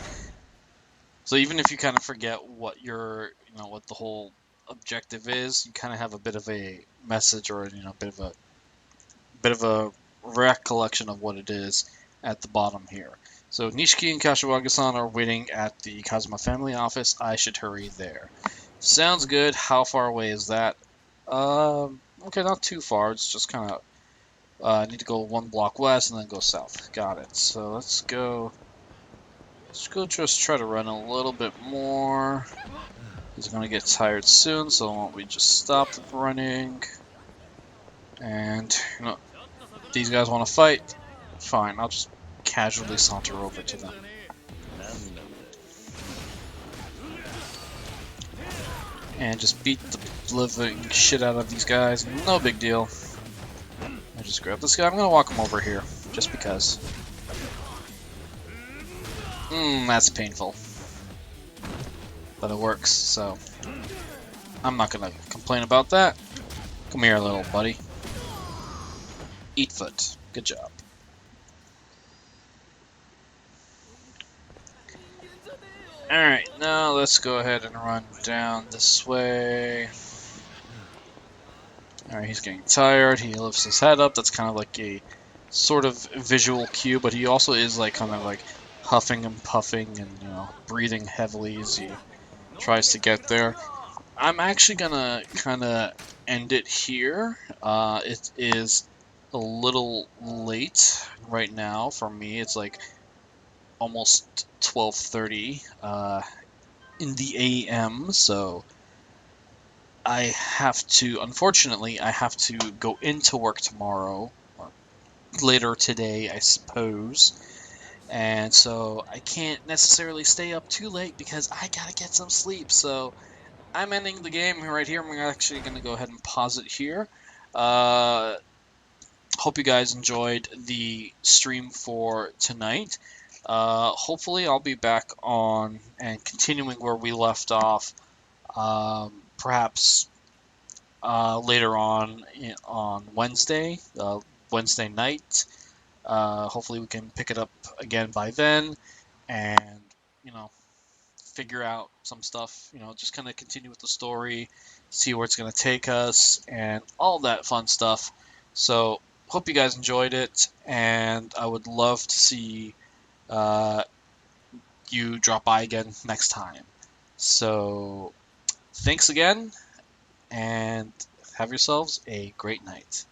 So even if you kind of forget what what the whole objective is, you kind of have a bit of a message or, a bit of a recollection of what it is at the bottom here. So Nishiki and Kashiwagi-san are waiting at the Kazuma family office. I should hurry there. Sounds good. How far away is that? Okay, not too far. It's just kind of I need to go 1 block west and then go south. Got it. So let's go. Let's go just try to run a little bit more. He's gonna get tired soon, so why don't we just stop running? And these guys want to fight. Fine, I'll just casually saunter over to them. And just beat the living shit out of these guys. No big deal. I just grab this guy. I'm gonna walk him over here, just because. That's painful. But it works, so I'm not gonna complain about that. Come here, little buddy. Eat foot. Good job. Alright, now let's go ahead and run down this way. Alright, he's getting tired. He lifts his head up. That's kind of like a sort of visual cue, but he also is like kind of like huffing and puffing and breathing heavily as he tries to get there. I'm actually gonna kind of end it here. It is a little late right now for me. It's like almost 12:30 in the AM, so unfortunately, I have to go into work tomorrow, or later today, I suppose. And so I can't necessarily stay up too late because I gotta get some sleep. So I'm ending the game right here. I'm actually gonna go ahead and pause it here. Hope you guys enjoyed the stream for tonight. Hopefully I'll be back on and continuing where we left off, perhaps later on Wednesday, Wednesday night. Hopefully we can pick it up again by then and, figure out some stuff, just kind of continue with the story, see where it's going to take us, and all that fun stuff. So, hope you guys enjoyed it, and I would love to see you drop by again next time. So, thanks again, and have yourselves a great night.